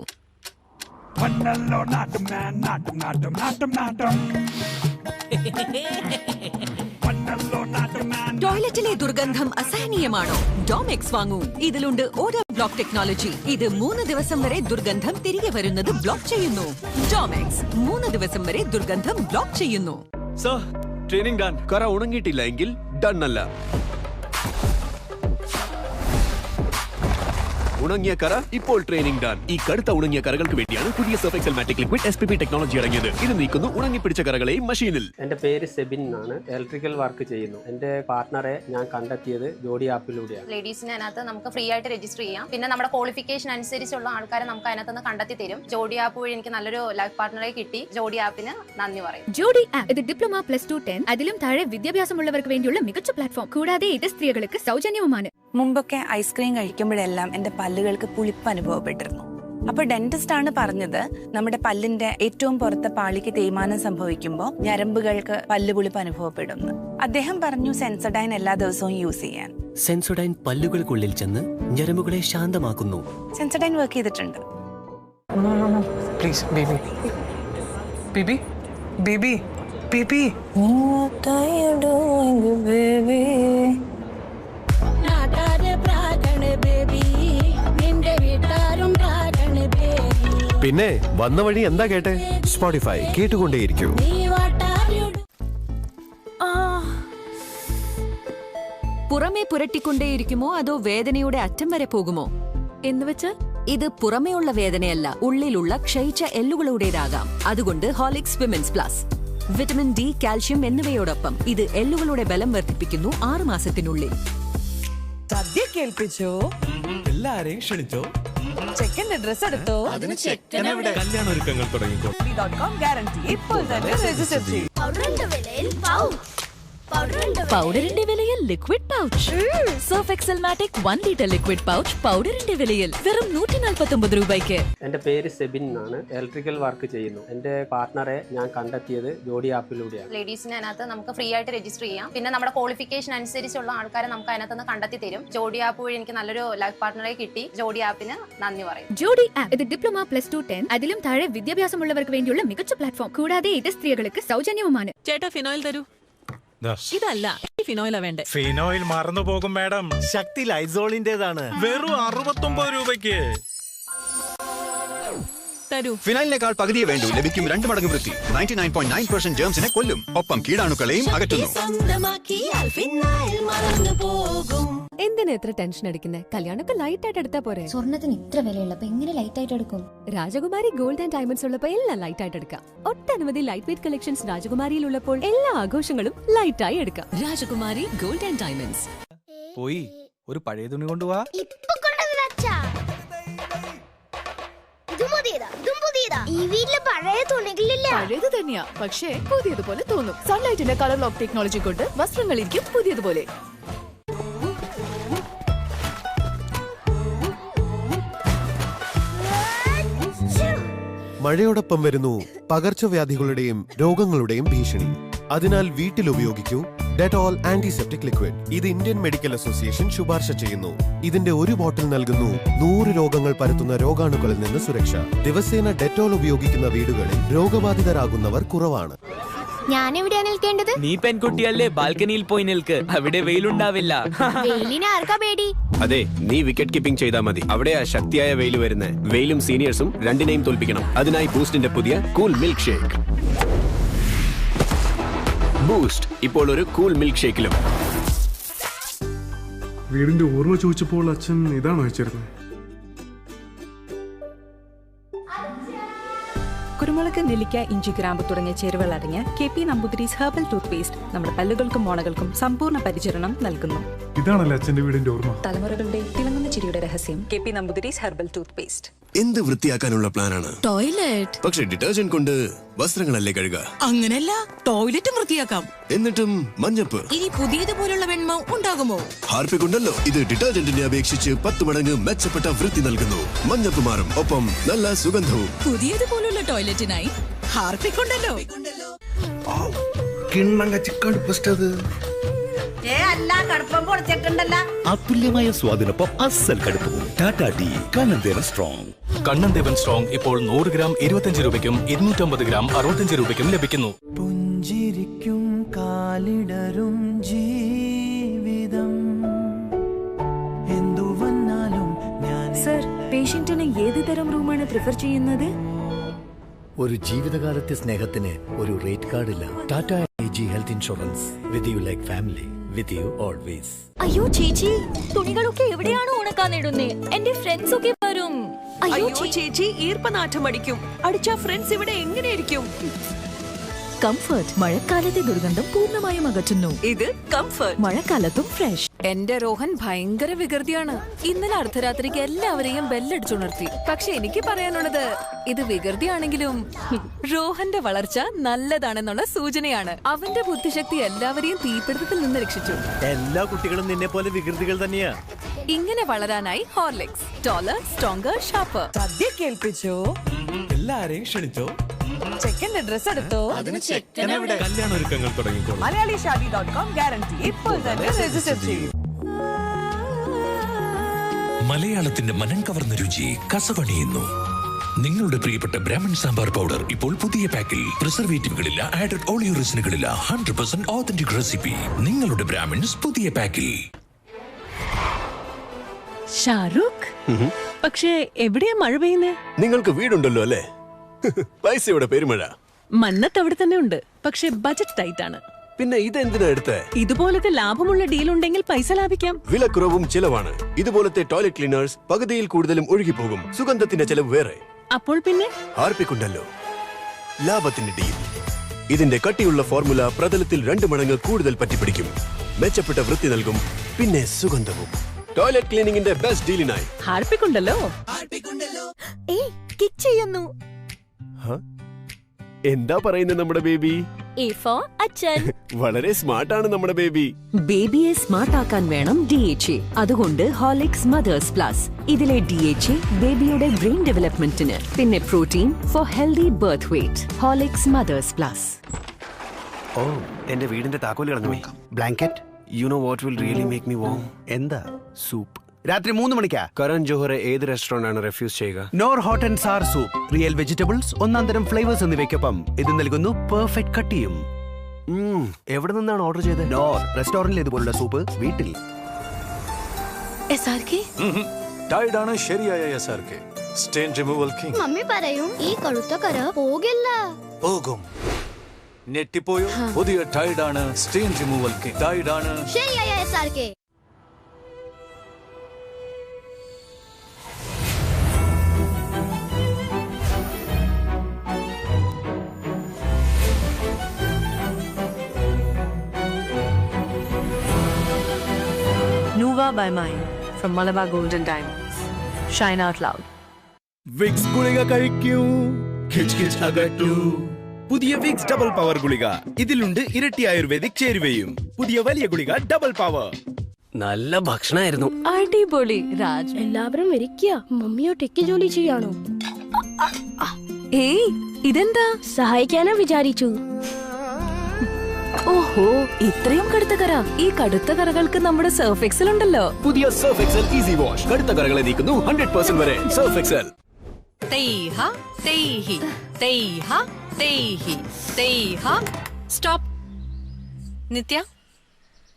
ടോയ്ലറ്റിലെ ദുർഗന്ധം അസഹനീയമാണോ? ഡോമെക്സ് വാങ്ങൂ. ഇതിലുണ്ട് ഓഡർ ബ്ലോക്ക് ടെക്നോളജി. ഇത് 3 ദിവസം വരെ ദുർഗന്ധം തിരികെ വരുന്നത് ബ്ലോക്ക് ചെയ്യുന്നു. ഡോമെക്സ് 3 ദിവസം വരെ ദുർഗന്ധം ബ്ലോക്ക് ചെയ്യുന്നു. Sir, training done. കറ ഉണങ്ങിയിട്ടില്ല എങ്കിൽ ഡൺ അല്ല. ഉണങ്ങിയ കറ ഇപ്പോൾ ട്രെയിനിങ് ഡൺ. ഈ കടുത്ത ഉണങ്ങിയ കറകൾക്ക് വേണ്ടിയാണ് പുതിയ surf Excel matic liquid SPP technology ഇറങ്ങിയത്. ഇത് നീക്കുന്നു ഉണങ്ങിപ്പിടിച്ച കറകളെയും മഷീനിൽ. എന്റെ പേര് സെബിൻ എന്നാണ്. ഇലക്ട്രിക്കൽ വർക്ക് ചെയ്യുന്നു. എന്റെ പാർട്ട്ണറെ ഞാൻ കണ്ടെത്തിയത് ജോഡി ആപ്പിലൂടെയാണ്. ലേഡീസിന് അതിനകത്ത് നമുക്ക് ഫ്രീ ആയിട്ട് രജിസ്റ്റർ ചെയ്യാം. പിന്നെ നമ്മുടെ ക്വാളിഫിക്കേഷൻ അനുസരിച്ചുള്ള ആൾക്കാരെ നമുക്ക് അതിനകത്ത് നിന്ന് കണ്ടെത്തി തരും. ജോഡി ആപ്പ് വഴി എനിക്ക് നല്ലൊരു ലൈഫ് പാർട്ട്ണറെ കിട്ടി. ജോഡി ആപ്പിന് നന്ദി പറയും. ജോഡി ആപ്പ് ഇത് ഡിപ്ലോമ +2, 10 അതിലും താഴെ വിദ്യാഭ്യാസമുള്ളവർക്ക് വേണ്ടിയുള്ള മികച്ച പ്ലാറ്റ്ഫോം. കൂടാതെ ഇത് സ്ത്രീകൾക്ക് സൗജന്യവുമാണ്. മുമ്പൊക്കെ ഐസ്ക്രീം കഴിക്കുമ്പോഴെല്ലാം എന്റെ പല്ലുകൾക്ക് പുളിപ്പ് അനുഭവപ്പെട്ടിരുന്നു. അപ്പൊ ഡെന്റിസ്റ്റ് ആണ് പറഞ്ഞത്, നമ്മുടെ പല്ലിന്റെ ഏറ്റവും പുറത്തെ പാളിക്ക് തേയ്മാനം സംഭവിക്കുമ്പോൾ ഞരമ്പുകൾക്ക് പല്ലുപുളിപ്പ് അനുഭവപ്പെടുന്നു. അദ്ദേഹം പറഞ്ഞു സെൻസോഡൈൻ എല്ലാ ദിവസവും യൂസ് ചെയ്യാൻ. സെൻസോഡൈൻ പല്ലുകൾക്കുള്ളിൽ ചെന്ന് ഞരമ്പുകളെ ശാന്തമാക്കുന്നു. സെൻസോഡൈൻ വർക്ക് ചെയ്തിട്ടുണ്ട്. Please baby, baby, baby, baby. What are you doing, baby? പിന്നെ വന്ന വഴി എന്താ കേട്ടെ? സ്പോട്ടിഫൈ കേട്ടുകൊണ്ടേയിരിക്കൂ. പുറമേ പുരട്ടിക്കൊണ്ടേയിരിക്കുമോ അതോ വേദനയുടെ അറ്റം വരെ പോകുമോ എന്ന് വെച്ചാൽ ഇത് പുറമേയുള്ള വേദനയല്ല, ഉള്ളിലുള്ള ക്ഷയിച്ച എല്ലുകളുടേതാകാം. അതുകൊണ്ട് Horlicks women's plus. Vitamin D, calcium എന്നിവയോടൊപ്പം ഇത് എല്ലുകളുടെ ബലം വർദ്ധിപ്പിക്കുന്നു 6 മാസത്തിനുള്ളിൽ. സദ്യ കേൾപ്പിച്ചോ? എല്ലാരെയും ക്ഷണിച്ചോ? ചെക്കന്റെ ഡ്രസ് എടുത്തോ? കല്യാണ ഒരുക്കങ്ങൾ തുടങ്ങിക്കോ. ഗ്യാരണ്ടി ഇപ്പോൾ തന്നെ രജിസ്റ്റർ ചെയ്യും. പൗഡറിന്റെ വിലയിൽ liquid pouch. Surf Excel matic 1 litre liquid pouch പൗഡറിന്റെ വിലയിൽ വെറും 149 രൂപയ്ക്ക്. എന്റെ പേര് സെബിൻ എന്നാണ്. ഇലക്ട്രിക്കൽ വർക്ക് ചെയ്യുന്നു. എന്റെ പാർട്ട്ണറെ ഞാൻ കണ്ടെത്തിയത് ജോഡി ആപ്പിലൂടെയാണ്. ലേഡീസിന് അതിനകത്ത് നമുക്ക് ഫ്രീ ആയിട്ട് രജിസ്റ്റർ ചെയ്യാം. പിന്നെ നമ്മുടെ ക്വാളിഫിക്കേഷൻ അനുസരിച്ചുള്ള ആൾക്കാരെ നമുക്ക് അതിനകത്ത് നിന്ന് കണ്ടെത്തി തരും. ജോഡി ആപ്പ് വഴി എനിക്ക് നല്ലൊരു ലൈഫ് പാർട്ട്ണറെ കിട്ടി. ജോഡി ആപ്പിന് നന്ദി പറയും. ജോഡി ആപ്പ് ഇത് ഡിപ്ലോമ +2, 10 അതിലും താഴെ വിദ്യാഭ്യാസമുള്ളവർക്ക് വേണ്ടിയുള്ള മികച്ച പ്ലാറ്റ്ഫോം. കൂടാതെ ഇത് സ്ത്രീകൾക്ക് സൗജന്യവുമാണ്. ചേട്ടാ ഫിനോയിൽ തരൂ. ഇതല്ല, ഫിനോയിലാ വേണ്ടേ. ഫിനോയിൽ മറന്നു പോകും മാഡം. ശക്തി ലൈസോളിന്റേതാണ്. വെറും 69 രൂപയ്ക്ക്. തരൂ. ഫിനാലിനേക്കാൾ പകുതിയെ വേണ്ടൂ. ലഭിക്കും 2 മടങ്ങ് വൃത്തി. 99.9% ജേംസിനെ കൊല്ലും. ഒപ്പം കീടാണുക്കളെയും അകറ്റുന്നു. എന്തിനാ എത്ര ടെൻഷൻ അടിക്കുന്നത്? കല്യാണമൊക്കെ ലൈറ്റ് ആയിട്ട് എടുത്താ പോരെ. സ്വർണ്ണത്തിന് ഇത്ര വിലയുള്ളപ്പോ എങ്ങനെ ലൈറ്റ് ആയിട്ട് എടുക്കും? രാജകുമാരി ഗോൾഡ് ആൻഡ് ഡയമണ്ട്സ് ഉള്ളപ്പോ എല്ലാം ലൈറ്റ് ആയിട്ട് എടുക്കാം. ഒട്ടനവധി ലൈറ്റ് വെയിറ്റ് കളക്ഷൻസ് രാജകുമാരിയിൽ ഉള്ളപ്പോൾ എല്ലാ ആഘോഷങ്ങളും ലൈറ്റ് ആയി എടുക്കാം. രാജകുമാരി ഗോൾഡ് ആൻഡ് ഡയമണ്ട്സ്. പോയി ഒരു പഴയ തുണി കൊണ്ടുപോവാ. പഴയത് തന്നെയാ, പക്ഷേ പുതിയതുപോലെ തോന്നും. സൺലൈറ്റിന്റെ കളർ ലോക്ക് ടെക്നോളജി കൊണ്ട് വസ്ത്രങ്ങളിരിക്കും പുതിയതുപോലെ. മഴയോടൊപ്പം വരുന്നു പകർച്ചവ്യാധികളുടെയും രോഗങ്ങളുടെയും ഭീഷണി. അതിനാൽ വീട്ടിൽ ഉപയോഗിക്കൂ ഡെറ്റോൾ ആന്റിസെപ്റ്റിക് ലിക്വിഡ്. ഇത് ഇന്ത്യൻ മെഡിക്കൽ അസോസിയേഷൻ ശുപാർശ ചെയ്യുന്നു. ഇതിന്റെ ഒരു ബോട്ടിൽ നൽകുന്നു 100 രോഗങ്ങൾ പരത്തുന്ന രോഗാണുക്കളിൽ നിന്ന് സുരക്ഷ. ദിവസേന ഡെറ്റോൾ ഉപയോഗിക്കുന്ന വീടുകളിൽ രോഗബാധിതരാകുന്നവർ കുറവാണ്. ഞാൻ എവിടെയാ നിൽക്കേണ്ടത്? നീ പെൺകുട്ടിയല്ലേ, ബാൽക്കണിയിൽ പോയി നിൽക്ക്. അവിടെ വെയിലുണ്ടാവില്ല. വെയിലിനെ ആർക്കാ പേടി? അതെ, നീ വിക്കറ്റ് കീപ്പിംഗ് ചെയ്താൽ മതി. അവിടെയാ ശക്തിയായ വെയിൽ വരുന്നത്. വെയിലും സീനിയേഴ്സും രണ്ടിനെയും തോൽപ്പിക്കണം. അതിനായി ബൂസ്റ്റിന്റെ പുതിയ കൂൾ മിൽക്ക് ഷേക്ക്. ബൂസ്റ്റ് ഇപ്പോൾ ഒരു കൂൾ മിൽക്ക് ഷേക്കിലും. വീടിന്റെ ഓർമ്മ ചോദിച്ചപ്പോൾ അച്ഛൻ ഇതാണോ വെച്ചിരുന്നത്? കുരുമുളക്, നെല്ലിക്ക, ഇഞ്ചി, ഗ്രാമ്പു തുടങ്ങിയ ചേരുവകൾ അടങ്ങിയ KP Namboodiri's herbal tooth paste നമ്മുടെ പല്ലുകൾക്കും മോണകൾക്കും സമ്പൂർണ്ണ പരിചരണം നൽകുന്നു. ഇതാണല്ലേ അച്ഛന്റെ വീടിന്റെ ഓർമ്മ. തലമുറകളുടെ തിളങ്ങുന്ന ചിരിയുടെ രഹസ്യം KP Namboodiri's herbal tooth paste. എന്ത് വൃത്തിയാക്കാനുള്ള പ്ലാനാണ്? ടോയ്ലറ്റ്. പക്ഷെ ഡിറ്റർജന്റ് കൊണ്ട് വസ്ത്രങ്ങളല്ലേ കഴുകുക? അങ്ങനെയല്ല, ടോയ്ലറ്റ് വൃത്തിയാക്കാം. എന്നിട്ടും മഞ്ഞപ്പ്. ഇനി പുതിയതുപോലുള്ള വെണ്മ ഉണ്ടാകുമോ? ഹാർപ്പിക് ഉണ്ടല്ലോ. ഇത് ഡിറ്റർജന്റിനെ അപേക്ഷിച്ച് 10 മടങ്ങ് മെച്ചപ്പെട്ട വൃത്തി നൽകുന്നു. മഞ്ഞപ്പ് മാറും, ഒപ്പം നല്ല സുഗന്ധവും. പുതിയതുപോലുള്ള ടോയ്ലറ്റിനായി ഹാർപ്പിക് ഉണ്ടല്ലോ. അതുല്യമായ സ്വാദിനൊപ്പം അസൽ കടുപ്പവും. Tata tea Kannan Devan strong. Kannan Devan strong ഇപ്പോൾ 100 ഗ്രാം 25 രൂപയ്ക്കും 250 ഗ്രാം 65 രൂപയ്ക്കും ലഭിക്കുന്നു. പുഞ്ചിരിക്കും കാലിടരും ജീവിതം എന്തു വന്നാലും ഞാൻ. സർ, പേഷ്യന്റിന് ഏത് തരം റൂമാണ് പ്രിഫർ ചെയ്യുന്നത്? ഒരു ജീവിതകാലത്തെ സ്നേഹത്തിന് ഒരു റേറ്റ് കാർഡില്ല. Tata AG health insurance. With you like family, with you always. അയ്യോ ചേച്ചി, തുണികളൊക്കെ എവിടെയാണ് ഉണക്കാനിടുന്നേ? എന്റെ ഫ്രണ്ട്സ് ഒക്കെ വരും. അയ്യോ ചേച്ചി, ഈർപ്പനാറ്റം അടിക്കും. അടിച്ച ഫ്രണ്ട്സ് ഇവിടെ എങ്ങനെയിരിക്കും? കംഫർട്ട് മഴക്കാലത്തെ ദുർഗന്ധം പൂർണ്ണമായും അകറ്റുന്നു. ഇത് കംഫർട്ട് മഴക്കാലത്തും ഫ്രഷ്. എന്റെ രോഹൻ ഭയങ്കര വികൃതിയാണ്. ഇന്നലെ അർദ്ധരാത്രിക്ക് എല്ലാവരെയും ബെല്ലടിച്ചുണർത്തി. പക്ഷെ എനിക്ക് പറയാനുള്ളത്, ഇത് വികൃതിയാണെങ്കിലും രോഹന്റെ വളർച്ച നല്ലതാണെന്നുള്ള സൂചനയാണ്. അവന്റെ ബുദ്ധിശക്തി എല്ലാവരെയും തീപിടുത്തത്തിൽ നിന്ന് രക്ഷിച്ചു. എല്ലാ കുട്ടികളും നിന്നെ പോലെ വികൃതികൾ തന്നെയാ. ഇങ്ങനെ വളരാനായി ഹോർലിക്സ്, ടോളർ, സ്ട്രോങ്കർ, ഷാർപ്പർ. സദ്യ കേൾപ്പിച്ചോ? എല്ലാരെയും ക്ഷണിച്ചോ? ചെക്കന്റെ ഡ്രസ് എടുത്തോ? കല്യാണ ഒരുക്കങ്ങൾ തുടങ്ങിക്കോളൂ. മലയാളിഷാദി.com ഗ്യാരണ്ടി. ഇപ്പോൾ തന്നെ രജിസ്റ്റർ ചെയ്യൂ. മലയാളത്തിന്റെ മനം കവർന്ന രുചി കസവണിയുന്നു. നിങ്ങളുടെ പ്രിയപ്പെട്ട ബ്രാഹ്മൺ സാമ്പാർ പൗഡർ ഇപ്പോൾ പുതിയ പാക്കിൽ. പ്രിസർവേറ്റീവുകളില്ല, ആഡഡ് ഓളിയോ റെസിനുകളില്ല. 100% authentic recipe. നിങ്ങളുടെ ബ്രാഹ്മൺസ് പുതിയ പാക്കിൽ. ഷാരൂഖ്, പക്ഷേ എവിടെയാ മഴ പെയ്യുന്നേ? നിങ്ങൾക്ക് വീടുണ്ടല്ലോ അല്ലേ? പൈസയുടെ പെരുമഴ. മന്നത്ത് അവിടെ തന്നെ ഉണ്ട്, പക്ഷെ ബജറ്റ് ടൈറ്റ് ആണ്. പിന്നെ ഇതെന്തിനാ എടുത്തേ? ഇതുപോലത്തെ ലാഭമുള്ള ഡീൽ ഉണ്ടെങ്കിൽ പൈസ ലാഭിക്കാം. വിലക്കുറവും ചിലവാണ്. ഇതുപോലത്തെ ടോയ്ലറ്റ് ക്ലീനേഴ്സ് പകുതിയിൽ കൂടുതലും ഒഴുകിപ്പോകും. സുഗന്ധത്തിന്റെ ചെലവ് വേറെ. അപ്പോൾ പിന്നെ ഹാർപ്പിക് ഉണ്ടല്ലോ, ലാഭത്തിന്റെ ഡീൽ. ഇതിന്റെ കട്ടിയുള്ള ഫോർമുല പ്രതലത്തിൽ 2 മടങ്ങ് കൂടുതൽ പറ്റിപ്പിടിക്കും. മെച്ചപ്പെട്ട വൃത്തി നൽകും, പിന്നെ സുഗന്ധവും. ടോയ്ലറ്റ് ക്ലീനിങ്ങിന്റെ ബെസ്റ്റ് ഡീലിനായി ഹാർപ്പിക് ഉണ്ടല്ലോ. കിക്ക് ചെയ്യുന്നു. എന്താ പറയുന്നത് നമ്മുടെ ബേബി? A for അച്ഛൻ. വളരെ സ്മാർട്ടാണ് നമ്മുടെ ബേബി. ബേബിയെ സ്മാർട്ട് ആക്കാൻ വേണം DHA. അതുകൊണ്ട് ഹോർലിക്സ് മദേഴ്സ് പ്ലസ്. ഇതിലെ DHA ബേബിയുടെ ബ്രെയിൻ ഡെവലപ്മെന്റിന്, പിന്നെ protein for healthy birth weight. Horlicks mother's plus. ഓ, എന്റെ വീടിന്റെ താക്കോല് കളഞ്ഞുപോയി. Blanket. You know what will really make me warm? എന്താ? സൂപ്പ്. രാത്രി 3 മണിക്കാ. കരൺ ജോഹറെ ഏത് റെസ്റ്റോറന്റ് ആണ് റെഫ്യൂസ് ചെയ്യുക? Nor hot and sir soup. Real vegetables, ഒന്നാം തരം ഫ്ലേവേഴ്സ് എന്നിവയ്ക്കൊപ്പം ഇത് നൽകുന്നു പെർഫെക്റ്റ് കട്ടിയും. എവിടെ നിന്നാണ് ഓർഡർ ചെയ്തത്? നോർ റെസ്റ്റോറന്റിൽ ഇതുപോലുള്ള സൂപ്പ് വീട്ടിൽ. SRK ടൈഡ് ആണ് ശരിയായ SRK. Stain removal king. Mummy പറയും ഈ കറുത്ത കര പോകില്ല. പോകും. ഞെട്ടിപ്പോയോ? പുതിയ ടൈഡ് ആണ് സ്റ്റെയിൻ റിമൂവൽ കിങ്. ടൈഡ് ആണ്. ശരിയായ SRK. Nuva by Mine from Malabar Gold and Diamonds. Shine out loud. Vicks ഗുളിക കഴിക്കൂ, കിച്ച് കിച്ച് അകറ്റൂ. പുതിയ വിക്സ് ഡബിൾ പവർ ഗുളിക. ഇതിലുണ്ട് ഇരട്ടി ആയുർവേദിക് ചേരുവയും. പുതിയ വലിയ ഗുളിക ഡബിൾ പവർ. നല്ല ഭക്ഷണമായിരുന്നു. അടിപൊളി രാജ്. എല്ലാവരും ഇരിക്കുക. മമ്മി ഒറ്റയ്ക്ക് ജോലി ചെയ്യാണോ? ഏയ് ഇതെന്താ? സഹായിക്കാനാ വിചാരിച്ചു. ഓഹോ, ഇത്രയും കടുത്ത കറ. ഈ കടുത്ത കറകൾക്ക് നമ്മുടെ സർഫ് എക്സൽ ഉണ്ടല്ലോ. പുതിയ സർഫ് എക്സൽ ഈസി വാഷ് കടുത്ത കറകളെ നീക്കുന്നു 100% വരെ. Surf excel. സ്റ്റോപ്പ്. നിത്യ,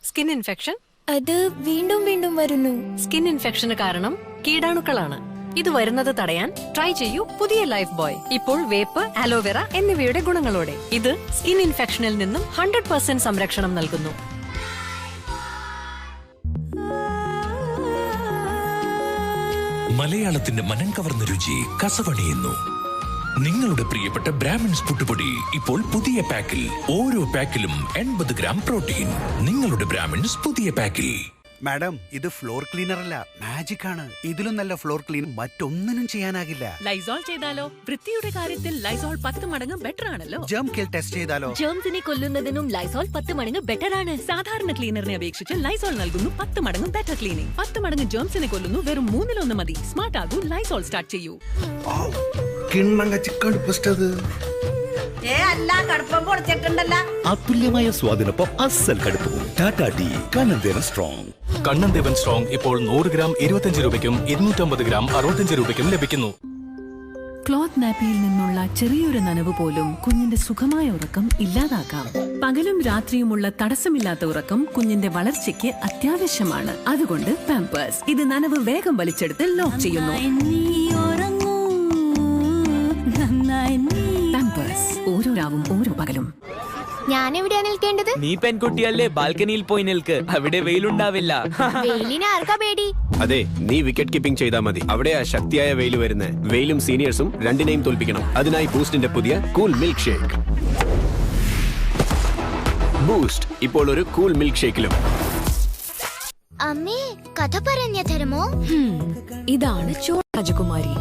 സ്കിൻ ഇൻഫെക്ഷൻ. അത് വീണ്ടും വീണ്ടും വരുന്നു. സ്കിൻ ഇൻഫെക്ഷന് കാരണം കീടാണുക്കളാണ്. ഇത് വരുന്നത് തടയാൻ ട്രൈ ചെയ്യൂ പുതിയ ലൈഫ് ബോയ്. ഇപ്പോൾ വേപ്പ്, അലോവേറ എന്നിവയുടെ ഗുണങ്ങളോടെ. ഇത് സ്കിൻ ഇൻഫെക്ഷനിൽ നിന്നും 100% സംരക്ഷണം നൽകുന്നു. മലയാളത്തിന്റെ മനം കവർന്ന രുചി കസവണിയുന്നു. നിങ്ങളുടെ പ്രിയപ്പെട്ട ബ്രാഹ്മിൺസ് പുട്ടുപൊടി ഇപ്പോൾ പുതിയ പാക്കിൽ. ഓരോ പാക്കിലും 80 ഗ്രാം പ്രോട്ടീൻ. നിങ്ങളുടെ ബ്രാഹ്മിൺസ് പുതിയ പാക്കിൽ. മാഡം, ഇത് ഫ്ലോർ ക്ലീനർ അല്ല, മാജിക് ആണ്. ഇതിലും നല്ല ഫ്ലോർ ക്ലീൻ മറ്റൊന്നിനും ചെയ്യാനാകില്ല. ലൈസോൾ ചെയ്താലോ? വൃത്തിയുടെ കാര്യത്തിൽ ലൈസോൾ 10 മടങ്ങ് ബെറ്റർ ആണല്ലോ. ജേം കിൽ ടെസ്റ്റ് ചെയ്താലോ? ജേംസിനെ കൊല്ലുന്നതിനും ലൈസോൾ 10 മടങ്ങ് ബെറ്റർ ആണ്. സാധാരണ ക്ലീനറിനെ അപേക്ഷിച്ച് ലൈസോൾ നൽകുന്നു 10 മടങ്ങ് ബെറ്റർ ക്ലീനിംഗ്. 10 മടങ്ങ് ജേംസിനെ കൊല്ലുന്നു. വെറും 3-1 മതി. സ്മാർട്ട് ആകൂ, ലൈസോൾ സ്റ്റാർട്ട് ചെയ്യൂ. അതുല്യമായ സ്വാദിനൊപ്പം അസൽ കടുപ്പവും. Tata tea Kannan strong. Kannan Devan strong ഇപ്പോൾ 100 ഗ്രാം 25 രൂപയ്ക്കും 250 ഗ്രാം 65 രൂപയ്ക്കും ലഭിക്കുന്നു. ക്ലോത്ത് നാപ്പിയിൽ നിന്നുള്ള ചെറിയൊരു നനവ് പോലും കുഞ്ഞിന്റെ സുഖമായ ഉറക്കം ഇല്ലാതാക്കാം. പകലും രാത്രിയുമുള്ള തടസ്സമില്ലാത്ത ഉറക്കം കുഞ്ഞിന്റെ വളർച്ചയ്ക്ക് അത്യാവശ്യമാണ്. അതുകൊണ്ട് പാമ്പേഴ്സ്. ഇത് നനവ് വേഗം വലിച്ചെടുത്ത് ലോക്ക് ചെയ്യുന്നു. പാമ്പേഴ്സ്. ഓരോ രാവും ഓരോ പകലും. ഞാൻ എവിടെയാ നിൽക്കേണ്ടത്? നീ പെൺകുട്ടിയല്ലേ, ബാൽക്കണിയിൽ പോയി നിൽക്ക്. അവിടെ വെയിലുണ്ടാവില്ല. വെയിലിനെ ആർക്കാ പേടി? അതെ, നീ വിക്കറ്റ് കീപ്പിംഗ് ചെയ്താൽ മതി. അവിടെയാ ശക്തിയായ വെയിൽ വരുന്നത്. വെയിലും സീനിയേഴ്സും രണ്ടിനെയും തോൽപ്പിക്കണം. അതിനായി ബൂസ്റ്റിന്റെ പുതിയ കൂൾ മിൽക്ക് ഷേക്ക്. ബൂസ്റ്റ് ഇപ്പോൾ ഒരു കൂൾ മിൽക്ക് ഷേക്കിലും. അമ്മേ, കഥ പറഞ്ഞു തരുമോ? ഇതാണ് ചോള രാജകുമാരി.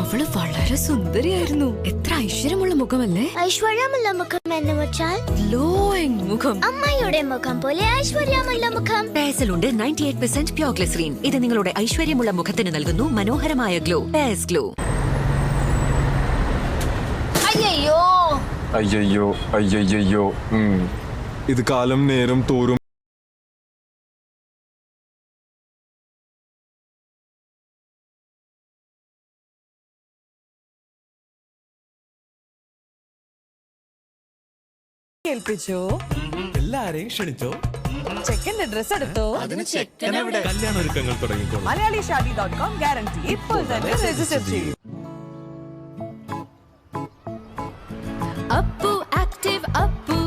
അവള് വളരെ സുന്ദരിയായിരുന്നു. എത്ര ഐശ്വര്യമുള്ള മുഖമല്ലേ? ഐശ്വര്യമുള്ള മുഖം എന്ന് വെച്ചാൽ ഗ്ലോയിങ് മുഖം. അമ്മയുടെ മുഖം പോലെ ഐശ്വര്യമുള്ള മുഖം. പേസലുണ്ട് 98% പ്യോർ ഗ്ലിസറിൻ. ഇത് നിങ്ങളുടെ ഐശ്വര്യമുള്ള മുഖത്തിന് നൽകുന്നു മനോഹരമായ ഗ്ലോ. Pace glow. അയ്യോ അയ്യോ അയ്യോ. ഇത് കാലം നേരം തോറും കേൾപ്പിച്ചോ? എല്ലാരെയും ക്ഷണിച്ചോ? ചെക്കന്റെ ഡ്രസ് എടുത്തോ? കല്യാണ ഒരുക്കങ്ങൾ തുടങ്ങിക്കോളൂ. മലയാളിഷാദി.com ഗ്യാരണ്ടി. ഇപ്പോൾ തന്നെ രജിസ്റ്റർ ചെയ്യൂ. അപ്പു ആക്റ്റീവ് അപ്പു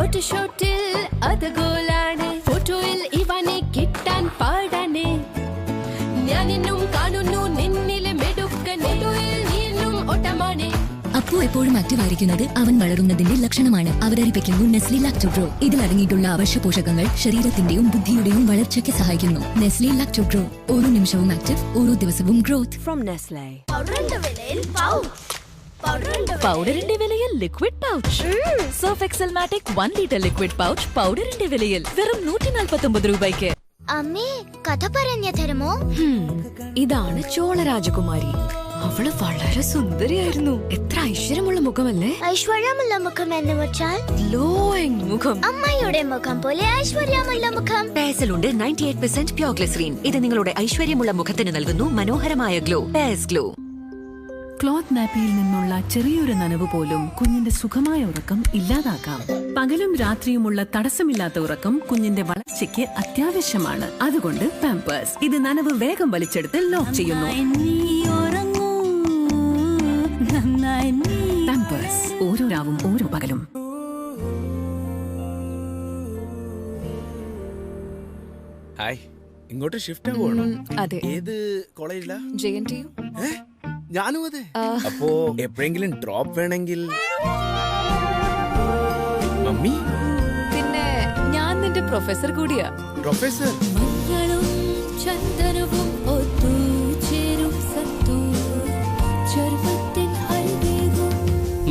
ഒറ്റ ഷോട്ടിൽ അത് ഗോളാണ്. ഫോട്ടോയിൽ ഇവനെ കിട്ടാൻ പാടാണ്. ഞാനെന്നും കാണുന്നു നിന്നിലെ മെടുക്കനെ. നീന്നും ഓട്ടമാണ്. അപ്പു എപ്പോഴും ആക്റ്റീവ് ആയിരിക്കുന്നത് അവൻ വളരുന്നതിന്റെ ലക്ഷണമാണ്. അവതരിപ്പിക്കുന്നു നെസ്ലി ലാക്ടോഗ്രോ. ഇതിൽ അടങ്ങിയിട്ടുള്ള അവശ്യ പോഷകങ്ങൾ ശരീരത്തിന്റെയും ബുദ്ധിയുടെയും വളർച്ചയ്ക്ക് സഹായിക്കുന്നു. നെസ്ലി ലാക്ടോഗ്രോ. ഓരോ നിമിഷവും ആക്റ്റീവ്, ഓരോ ദിവസവും ഗ്രോത്ത്. From Nestle. പൗഡറിന്റെ വിലയിൽ liquid pouch. Surf Excel matic 1 litre liquid pouch പൗഡറിന്റെ വിലയിൽ വെറും 149 രൂപയ്ക്ക്. അമ്മേ, കഥ പറഞ്ഞു തരുമോ? ഇതാണ് ചോള രാജകുമാരി. അവള് വളരെ സുന്ദരിയായിരുന്നു. എത്ര ഐശ്വര്യമുള്ള മുഖമല്ലേ? ഐശ്വര്യമുള്ള മുഖം എന്ന് വെച്ചാൽ ഗ്ലോയിങ് മുഖം. അമ്മയുടെ മുഖം പോലെ ഐശ്വര്യമുള്ള മുഖം. പേസലുണ്ട് 98% പ്യോർ ഗ്ലിസറിൻ. ഇത് നിങ്ങളുടെ ഐശ്വര്യമുള്ള മുഖത്തിന് നൽകുന്നു മനോഹരമായ ഗ്ലോ. Pace glow. ക്ലോത്ത് നാപ്പിയിൽ നിന്നുള്ള ചെറിയൊരു നനവ് പോലും കുഞ്ഞിന്റെ സുഖമായ ഉറക്കം ഇല്ലാതാക്കാം. പകലും രാത്രിയുമുള്ള തടസ്സമില്ലാത്ത ഉറക്കം കുഞ്ഞിന്റെ വളർച്ചയ്ക്ക് അത്യാവശ്യമാണ്. അതുകൊണ്ട് പാമ്പേഴ്സ്. ഇത് നനവ് വേഗം വലിച്ചെടുത്ത് ലോക്ക് ചെയ്യുന്നു. ഓരോ രാവും ഓരോ പകലും. ഹായ്, ഇങ്ങോട്ട് ഷിഫ്റ്റ് ആവുകയാണോ? അതെ. ഏത് കോളേജിലാ? JNTU. ഞാനും അതെ. അപ്പോ എപ്പോഴെങ്കിലും ഡ്രോപ്പ് വേണമെങ്കിൽ മമ്മി. പിന്നെ ഞാൻ നിന്റെ പ്രൊഫസർ കൂടിയാ. പ്രൊഫസർ?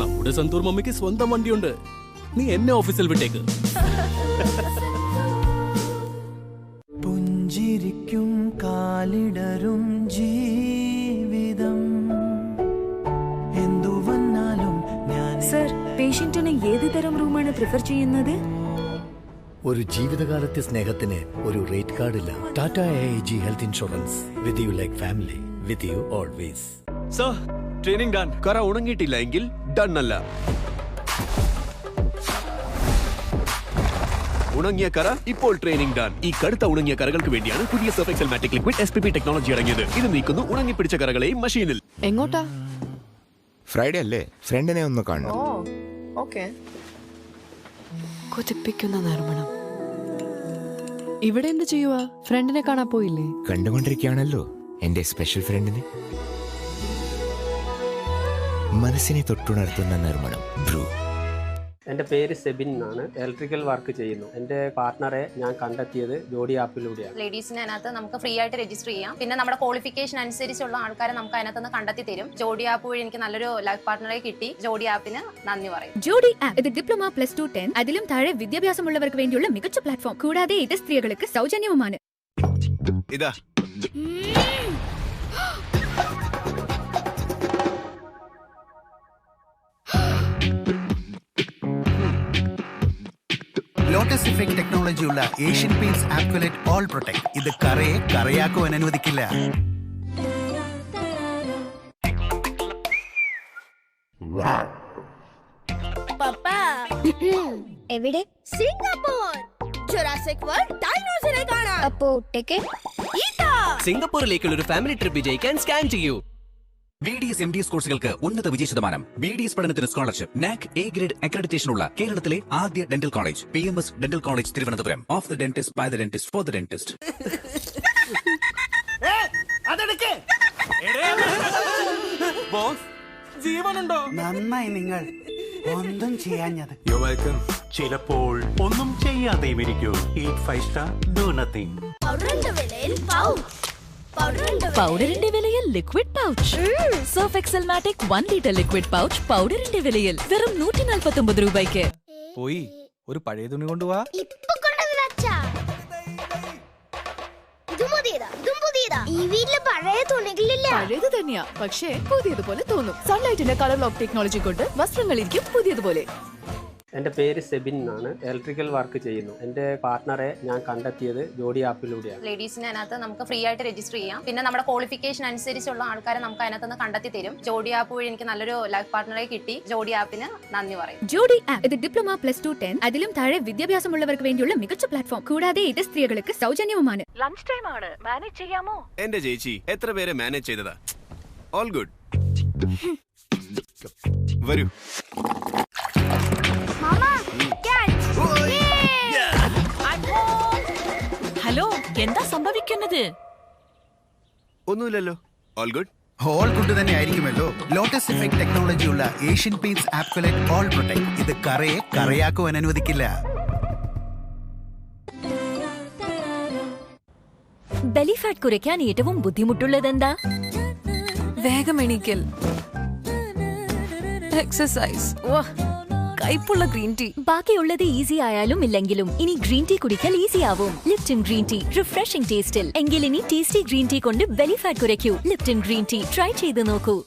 നമ്മുടെ സന്തൂർ മമ്മിക്ക് സ്വന്തം വണ്ടിയുണ്ട്. നീ എന്നെ ഓഫീസിൽ വിട്ടേക്ക്. പുഞ്ചിരിക്കും കാലിടരും ജീവിതം എന്തു വന്നാലും ഞാൻ. സർ, പേഷ്യന്റിന് ഏത് തരം റൂമാണ് പ്രിഫർ ചെയ്യുന്നത്? ഒരു ജീവിതകാലത്തെ സ്നേഹത്തിന് ഒരു റേറ്റ് കാർഡില്ല. Tata AIG health insurance. With you like family, with you always. Sir, training done. കറ ഉണങ്ങിയിട്ടില്ല എങ്കിൽ ഡൺ അല്ല. ഉണങ്ങിയ കറ ഇപ്പോൾ ട്രെയിനിങ് ഡൺ. ഈ കടുത്ത ഉണങ്ങിയ കറകൾക്ക് വേണ്ടിയാണ് പുതിയ surf Excel matic liquid SPP technology അടങ്ങിയത്. ഇത് നീക്കുന്നു ഉണങ്ങിപ്പിടിച്ച കറകളെയും മെഷീനിൽ. എങ്ങോട്ടാ? ഫ്രൈഡേ അല്ലേ, ഫ്രണ്ടിനെ ഒന്ന് കാണണം. കൊതിപ്പിക്കുന്ന നറുമണം. ഇവിടെ എന്ത് ചെയ്യുവാ? ഫ്രണ്ടിനെ കാണാൻ പോയില്ലേ? കണ്ടുകൊണ്ടിരിക്കുകയാണല്ലോ എന്റെ സ്പെഷ്യൽ ഫ്രണ്ടിനെ. മനസ്സിനെ തൊട്ടുണർത്തുന്ന നറുമണം ബ്രൂ. എൻ്റെ പേര് സെബിൻ എന്നാണ്. ഇലക്ട്രിക്കൽ വർക്ക് ചെയ്യുന്നു. എൻ്റെ പാർട്ട്ണറെ ഞാൻ കണ്ടെത്തിയത് ജോഡി ആപ്പിലൂടെയാണ്. ലേഡീസിന് അതിനകത്ത് നമുക്ക് ഫ്രീ ആയിട്ട് രജിസ്റ്റർ ചെയ്യാം. പിന്നെ നമ്മുടെ ക്വാളിഫിക്കേഷൻ അനുസരിച്ചുള്ള ആൾക്കാരെ നമുക്ക് അതിനകത്ത് നിന്ന് കണ്ടെത്തി തരും. ജോഡി ആപ്പ് വഴി എനിക്ക് നല്ലൊരു ലൈഫ് പാർട്ട്ണറെ കിട്ടി. ജോഡി ആപ്പിന് നന്ദി പറയും. ജോഡി ആപ്പ് ഇത് ഡിപ്ലോമ +2 10 അതിലും താഴെ വിദ്യാഭ്യാസമുള്ളവർക്ക് വേണ്ടിയുള്ള മികച്ച പ്ലാറ്റ്ഫോം. കൂടാതെ ഇത് സ്ത്രീകൾക്ക് സൗജന്യവുമാണ്. ഇതാ ലോട്ടസ് ഇഫക്ട് ടെക്നോളജിയുള്ള Asian Paints Apcolite all protect. ഇത് കറയെ കറയാക്കുവാൻ അനുവദിക്കില്ല. എവിടെ? സിംഗപ്പൂർ. ജുറാസിക് വേൾഡ് ഡൈനോസറെ കാണാം. അപ്പോ ടിക്കറ്റ് സിംഗപ്പൂരിലേക്കുള്ള ഒരു ഫാമിലി ട്രിപ്പ് വിജയിക്കാൻ സ്കാൻ ചെയ്യൂ. BDS MDS കോഴ്സുകൾക്ക് ഉന്നത വിജയശതമാനം. BDS പഠനത്തിന് സ്കോളർഷിപ്പ്. NAC A ഗ്രേഡ് അക്രഡിറ്റേഷനുള്ള കേരളത്തിലെ ആദ്യ dental college PMS dental college Thiruvananthapuram. Of the dentist, by the dentist, for the dentist. Boss, ജീവനുണ്ടോ? നന്നായി നിങ്ങൾ ഒന്നും ചെയ്യാഞ്ഞത്. ചിലപ്പോൾ ഒന്നും ചെയ്യാതെയും ഇരിക്കൂ. Eat 5 star, do nothing. പൗഡറിന്റെ വിലയിൽ liquid pouch. Surf Excel matic 1 litre liquid pouch പൗഡറിന്റെ വിലയിൽ വെറും 149 രൂപയ്ക്ക്. പോയി ഒരു പഴയ തുണി കൊണ്ടുപോവാ. ഈ വീട്ടിലെ പഴയ തുണികളില്ല. പഴയത് തന്നെയാ, പക്ഷേ പുതിയതുപോലെ തോന്നും. സൺലൈറ്റിന്റെ കളർ ലോക്ക് ടെക്നോളജി കൊണ്ട് വസ്ത്രങ്ങളിരിക്കും പുതിയതുപോലെ. എൻ്റെ പേര് സെബിൻ എന്നാണ്. ഇലക്ട്രിക്കൽ വർക്ക് ചെയ്യുന്നു. എൻ്റെ പാർട്ട്ണറെ ഞാൻ കണ്ടെത്തിയത് ജോഡി ആപ്പിലൂടെയാണ്. ലേഡീസിന് അതിനകത്ത് നമുക്ക് ഫ്രീ ആയിട്ട് രജിസ്റ്റർ ചെയ്യാം. പിന്നെ നമ്മുടെ ക്വാളിഫിക്കേഷൻ അനുസരിച്ചുള്ള ആൾക്കാരെ നമുക്ക് അതിനകത്ത് നിന്ന് കണ്ടെത്തി തരും. ജോഡി ആപ്പ് വഴി എനിക്ക് നല്ലൊരു ലൈഫ് പാർട്ട്ണറെ കിട്ടി. ജോഡി ആപ്പിന് നന്ദി പറയും. ജോഡി ആപ്പ് ഇത് ഡിപ്ലോമ +2 10 അതിലും താഴെ വിദ്യാഭ്യാസമുള്ളവർക്ക് വേണ്ടിയുള്ള മികച്ച പ്ലാറ്റ്ഫോം. കൂടാതെ ഇത് സ്ത്രീകൾക്ക് സൗജന്യവുമാണ്. ലഞ്ച് ടൈം ആണ്, മാനേജ് ചെയ്യാമോ? എന്റെ ചേച്ചി എത്ര പേരെ മാനേജ് ചെയ്തതാ. All good. വരൂ. ഹലോ, എന്താ സംഭവിക്കുന്നത്? ഒന്നുമില്ലല്ലോ. All good. ഓൾ ഗുഡ് തന്നെ ആയിരിക്കുമല്ലോ. ലോട്ടസ് ഇഫക്ട് ടെക്നോളജിയുള്ള Asian Paints Apcolite all protect. ഇത് കറയെ കറയാക്കുവാൻ അനുവദിക്കില്ല. ബെലി ഫാറ്റ് കുറയ്ക്കാൻ ഏറ്റവും ബുദ്ധിമുട്ടുള്ളത് എന്താ? വേഗം എണീക്കൽ, എക്സസൈസ്, കൈപ്പുള്ള ഗ്രീൻ ടീ. ബാക്കിയുള്ളത് ഈസി ആയാലും ഇല്ലെങ്കിലും ഇനി ഗ്രീൻ ടീ കുടിക്കൽ ഈസി ആവും. ലിപ്റ്റൺ ഗ്രീൻ ടീ റിഫ്രഷിംഗ് ടേസ്റ്റിൽ. എങ്കിൽ ഇനി ടേസ്റ്റി ഗ്രീൻ ടീ കൊണ്ട് ബെലി ഫാറ്റ് കുറയ്ക്കൂ. ലിപ്റ്റൺ ഗ്രീൻ ടീ ട്രൈ ചെയ്ത് നോക്കൂ.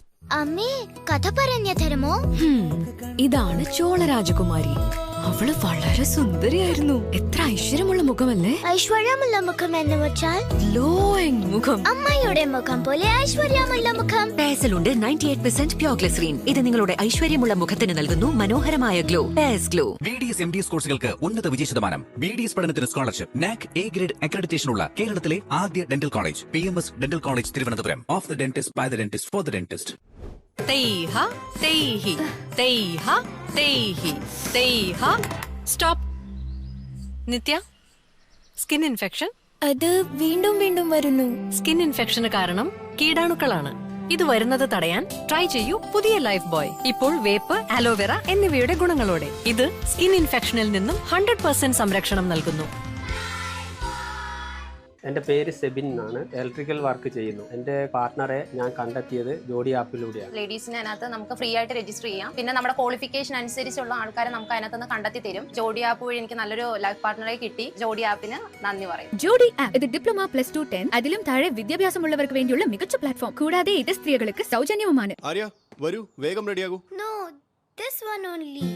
അമ്മേ, കഥ പറഞ്ഞു തരുമോ? ഇതാണ് ചോള രാജകുമാരി. അവള് വളരെ സുന്ദരിയായിരുന്നു. എത്ര ഐശ്വര്യമുള്ള മുഖമല്ലേ? ഐശ്വര്യമുള്ള മുഖം എന്ന് വെച്ചാൽ ഗ്ലോയിങ് മുഖം. അമ്മയുടെ മുഖം പോലെ ഐശ്വര്യമുള്ള മുഖം. പേഴ്സിലുണ്ട് 98% പ്യോർ ഗ്ലിസറിൻ. ഇത് നിങ്ങളുടെ ഐശ്വര്യമുള്ള മുഖത്തിന് നൽകുന്നു മനോഹരമായ glow. Pears glow. BDS MDS കോഴ്സുകൾക്ക് ഉന്നത വിജയശതമാനം. BDS പഠനത്തിന് സ്കോളർഷിപ്പ്. NAC A ഗ്രേഡ് അക്രഡിറ്റേഷനുള്ള കേരളത്തിലെ ആദ്യ dental college PMS dental college Thiruvananthapuram. Of the dentist, by the dentist, for the dentist. തൈഹ തൈഹി തൈഹ തൈഹി തൈഹ. സ്റ്റോപ്പ്. നിത്യ, സ്കിൻ ഇൻഫെക്ഷൻ. അത് വീണ്ടും വീണ്ടും വരുന്നു. സ്കിൻ ഇൻഫെക്ഷന് കാരണം കീടാണുക്കളാണ്. ഇത് വരുന്നത് തടയാൻ ട്രൈ ചെയ്യൂ പുതിയ ലൈഫ് ബോയ്. ഇപ്പോൾ വേപ്പ്, അലോവേറ എന്നിവയുടെ ഗുണങ്ങളോടെ. ഇത് സ്കിൻ ഇൻഫെക്ഷനിൽ നിന്നും 100% സംരക്ഷണം നൽകുന്നു. എൻ്റെ പേര് സെബിൻ എന്നാണ്. ഇലക്ട്രിക്കൽ വർക്ക് ചെയ്യുന്നു. എൻ്റെ പാർട്ട്ണറെ ഞാൻ കണ്ടെത്തിയത് ജോഡി ആപ്പിലൂടെയാണ്. ലേഡീസിന് അതിനകത്ത് നമുക്ക് ഫ്രീ ആയിട്ട് രജിസ്റ്റർ ചെയ്യാം. പിന്നെ നമ്മുടെ ക്വാളിഫിക്കേഷൻ അനുസരിച്ചുള്ള ആൾക്കാരെ നമുക്ക് അതിനകത്ത് നിന്ന് കണ്ടെത്തി തരും. ജോഡി ആപ്പ് വഴി എനിക്ക് നല്ലൊരു ലൈഫ് പാർട്ട്ണറെ കിട്ടി. ജോഡി ആപ്പിന് നന്ദി പറയും. ജോഡി ആപ്പ് ഇത് ഡിപ്ലോമ +2 10 അതിലും താഴെ വിദ്യാഭ്യാസമുള്ളവർക്ക് വേണ്ടിയുള്ള മികച്ച പ്ലാറ്റ്ഫോം. കൂടാതെ ഇത് സ്ത്രീകൾക്ക് സൗജന്യവുമാണ്. ആര്യ, വരൂ, വേഗം റെഡിയാകൂ. No, this one only.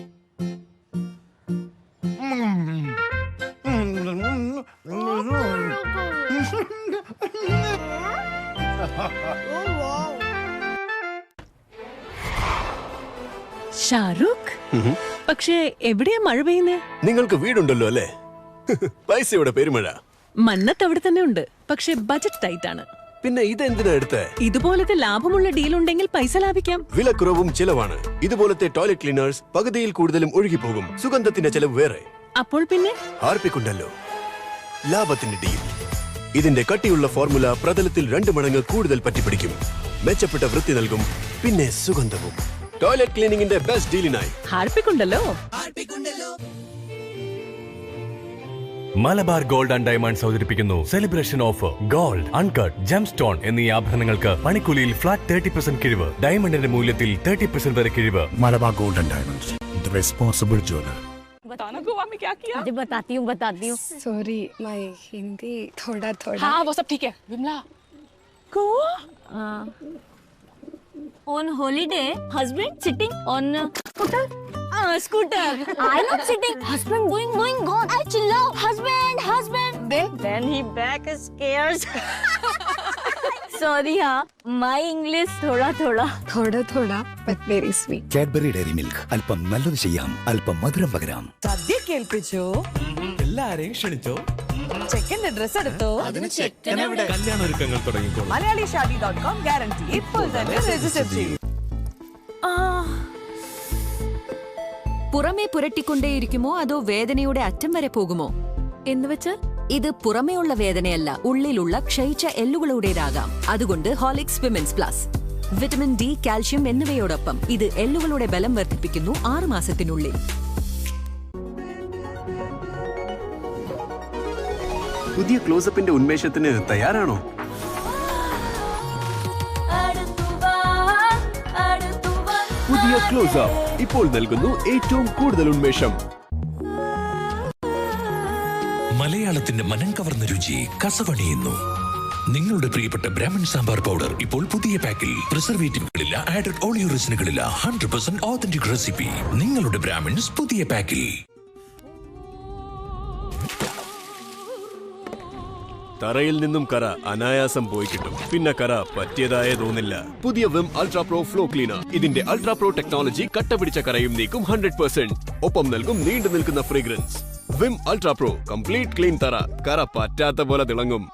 Shahrukh, പക്ഷേ എവിടെയാ മഴ പെയ്യുന്നേ? നിങ്ങൾക്ക് വീടുണ്ടല്ലോ അല്ലേ? പൈസയുടെ പെരുമഴ. മന്നത്ത് അവിടെ തന്നെ ഉണ്ട്, പക്ഷെ ബജറ്റ് ടൈറ്റ് ആണ്. പിന്നെ ഇതെന്തിനാ എടുത്തേ? ഇതുപോലത്തെ ലാഭമുള്ള ഡീൽ ഉണ്ടെങ്കിൽ പൈസ ലാഭിക്കാം. വിലക്കുറവും ചിലവാണ്. ഇതുപോലത്തെ ടോയ്ലറ്റ് ക്ലീനേഴ്സ് പകുതിയിൽ കൂടുതലും ഒഴുകിപ്പോകും. സുഗന്ധത്തിന്റെ ചെലവ് വേറെ. അപ്പോൾ പിന്നെ ഹാർപ്പിക്കുണ്ടല്ലോ ലാഭത്തിന്റെ ഡീൽ. ഇതിന്റെ കട്ടിയുള്ള ഫോർമുല പ്രതലത്തിൽ 2 മടങ്ങ് കൂടുതൽ പറ്റിപ്പിടിക്കും. മെച്ചപ്പെട്ട വൃത്തി നൽകും, പിന്നെ സുഗന്ധവും. ടോയ്ലറ്റ് ക്ലീനിങ്ങിന്റെ ബെസ്റ്റ് ഡീലിനായി ഹാർപ്പിക്കുണ്ടല്ലോ. മലബാർ ഗോൾഡ് ആൻഡ് ഡയമണ്ട്സ് അവതരിപ്പിക്കുന്നു celebration offer. Gold, uncut, gemstone എന്നീ ആഭരണങ്ങൾക്ക് പണിക്കൂലിയിൽ ഫ്ലാറ്റ് 30% കിഴിവ്. ഡയമണ്ടിന്റെ മൂല്യത്തിൽ 30% വരെ കിഴിവ്. Malabar gold and diamonds, the responsible jeweller. बताना गोवा में क्या किया? अरे बताती हूँ. सॉरी, माय हिंदी थोड़ा. हाँ, वो सब ठीक है. Vimala, Goa? On holiday, husband sitting on scooter. I'm not sitting. Husband going gone. I chillau. Husband. Then he back is scared. Sorry हाँ, my English थोड़ा, but very sweet. Cadbury Dairy milk. അല്പം നല്ലത് ചെയ്യാം, അല്പം മധുരം പകരാം. സദ്യ കേൾപ്പിച്ചോ, എല്ലാരെയും ക്ഷണിച്ചോ, ചെക്കന്റെ ഡ്രസ് എടുത്തോ, കല്യാണ ഒരുക്കങ്ങൾ തുടങ്ങിക്കോളൂ. malayalishadi.com ഗ്യാരണ്ടി ഇപ്പോൾ തന്നെ രജിസ്റ്റർ ചെയ്യൂ. പുറമേ പുരട്ടിക്കൊണ്ടേയിരിക്കുമോ അതോ വേദനയുടെ അറ്റം വരെ പോകുമോ എന്നുവെച്ച് ഇത് പുറമേയുള്ള വേദനയല്ല, ഉള്ളിലുള്ള ക്ഷയിച്ച എല്ലുകളുടേതാകാം. അതുകൊണ്ട് Horlicks women's plus vitamin D, calcium എന്നിവയോടൊപ്പം ഇത് എല്ലുകളുടെ ബലം വർദ്ധിപ്പിക്കുന്നു 6 മാസത്തിനുള്ളിൽ. പുതിയ ക്ലോസപ്പിന്റെ ഉന്മേഷത്തിന് തയ്യാറാണോ? പുതിയ ക്ലോസപ്പ് ഇപ്പോൾ നൽകുന്നു ഏറ്റവും കൂടുതൽ ഉന്മേഷം. മലയാളത്തിന്റെ മനം കവർന്ന രുചി കസവണിയുന്നു. നിങ്ങളുടെ പ്രിയപ്പെട്ട ബ്രാഹ്മൺ സാമ്പാർ പൗഡർ ഇപ്പോൾ പുതിയ പാക്കിൽ. പ്രിസർവേറ്റീവുകളില്ല, ആഡഡ് ഓളിയോറിജിനുകളില്ല, 100% ഓതന്റിക് റെസിപ്പി. നിങ്ങളുടെ ബ്രാഹ്മൺസ് പുതിയ പാക്കിൽ. തറയിൽ നിന്നും കറ അനായാസം പോയി കിട്ടും. പിന്നെ കറ പറ്റിയതായ തോന്നില്ല. പുതിയ Vim ultra pro flow cleaner. ഇതിന്റെ അൾട്രാ പ്രോ ടെക്നോളജി കട്ടപിടിച്ച കറയും നീക്കും 100%. ഒപ്പം നൽകും നീണ്ടു നിൽക്കുന്ന fragrance. Vim ultra pro complete clean തറ. കറ പറ്റാത്ത പോലെ തിളങ്ങും.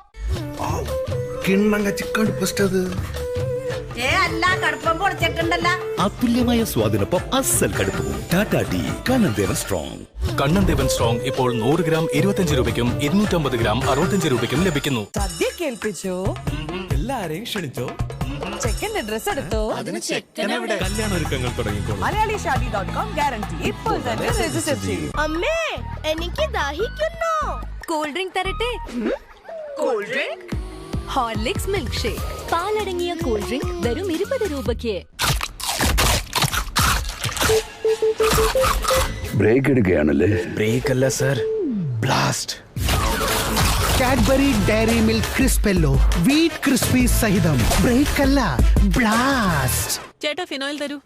അതുല്യമായ സ്വാദിനൊപ്പം അസൽ കടുപ്പവും. Tata tea Kannan Devan strong. Kannan Devan strong ഇപ്പോൾ 100 ഗ്രാം 25 രൂപയ്ക്കും 250 ഗ്രാം 65 രൂപയ്ക്കും ലഭിക്കുന്നു. സദ്യ കേൾപ്പിച്ചോ, എല്ലാരെയും ക്ഷണിച്ചോ, ചെക്കന്റെ ഡ്രസ് എടുത്തോ, കല്യാണ ഒരുക്കങ്ങൾ തുടങ്ങിക്കോളൂ. malayalishadi.com ഗ്യാരണ്ടി ഇപ്പോൾ തന്നെ രജിസ്റ്റർ ചെയ്യൂ. അമ്മേ, എനിക്ക് ദാഹിക്കുന്നു. കൂൾ ഡ്രിങ്ക് തരട്ടെ? Cool drink, Horlicks milk shake. പാലടങ്ങിയ കൂൾ ഡ്രിങ്ക് വെറും 20 രൂപയ്ക്ക്. ബ്രേക്ക് എടുക്കുകയാണല്ലേ? ബ്രേക്ക് അല്ല sir, blast. Cadbury Dairy Milk Crispello wheat crispy സഹിതം. ബ്രേക്ക് അല്ല, ബ്ലാസ്റ്റ്. ചേട്ടാ ഫിനോയിൽ തരൂ.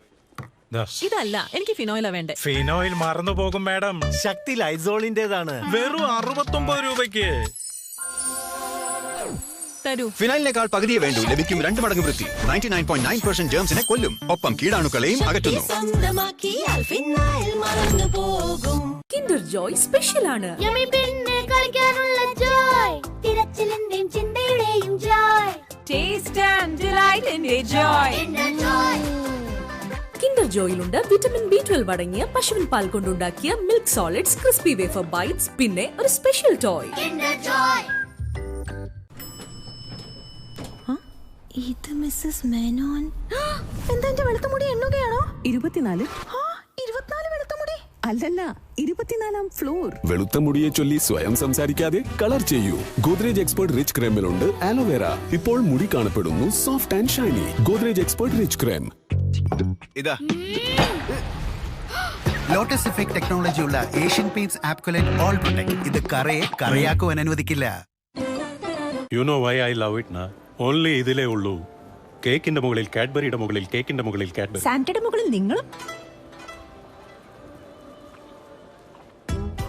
ഇതല്ല, എനിക്ക് ഫിനോയിലാ വേണ്ടേ. ഫിനോയിൽ മറന്നു പോകും മാഡം. ശക്തി ലൈസോളിന്റേതാണ്. വെറും 69 രൂപയ്ക്ക് തരൂ. ഫിനൈലിനേക്കാൾ പകുതിയെ വേണ്ടു. ലഭിക്കും 2 മടങ്ങ് വൃത്തി. 99.9% ജേംസിനെ കൊല്ലും, ഒപ്പം കീടാണുക്കളെയും അകറ്റുന്നു. കിൻഡർ ജോയ് സ്പെഷ്യൽ ആണ്. കളിക്കാനുള്ള ജോയ്, തിരച്ചിലിന്റെയും ചിന്തയുടെയും joy. Taste and delight in joy. Kinder ജോയിലുണ്ട് വിറ്റമിൻ B12 അടങ്ങിയ പശുവിൻ പാൽ കൊണ്ടുണ്ടാക്കിയ milk solids, crispy wafer bites, പിന്നെ ഒരു സ്പെഷ്യൽ ടോയ്. ഇത് മിസ്സസ് മേനോൻ. എന്താ എന്റെ വെളുത്ത മുടി എണ്ണുകയാണോ? 24. 24 വെളുത്ത മുടി? അല്ലല്ല, 24ാം ഫ്ലോർ. വെളുത്ത മുടിയെ ചൊല്ലി സ്വയം സംസാരിക്കാതെ കളർ ചെയ്യൂ. ഗോദ്രേജ് എക്സ്പേർട്ട് റിച്ച് ക്രീമിലുണ്ട് ആലോവേറ. ഇപ്പോൾ മുടി കാണപ്പെടുന്നു soft and shiny. Godrej expert rich cream. ഇതാ ലോട്ടസ് ഇഫക്ട് ടെക്നോളജിയുള്ള Asian Paints Apcolite all protect. ഇത് കറയാക്കുവാൻ അനുവദിക്കില്ല. You know why I love it നാ? ഓൺലി ഇതിലേ ഉള്ളൂ. കേക്കിന്റെ മുകളിൽ കാഡ്ബറിയുടെ മുകളിൽ കേക്കിന്റെ മുകളിൽ കാഡ്ബറി. സാന്റയുടെ മുകളിൽ നിങ്ങളും.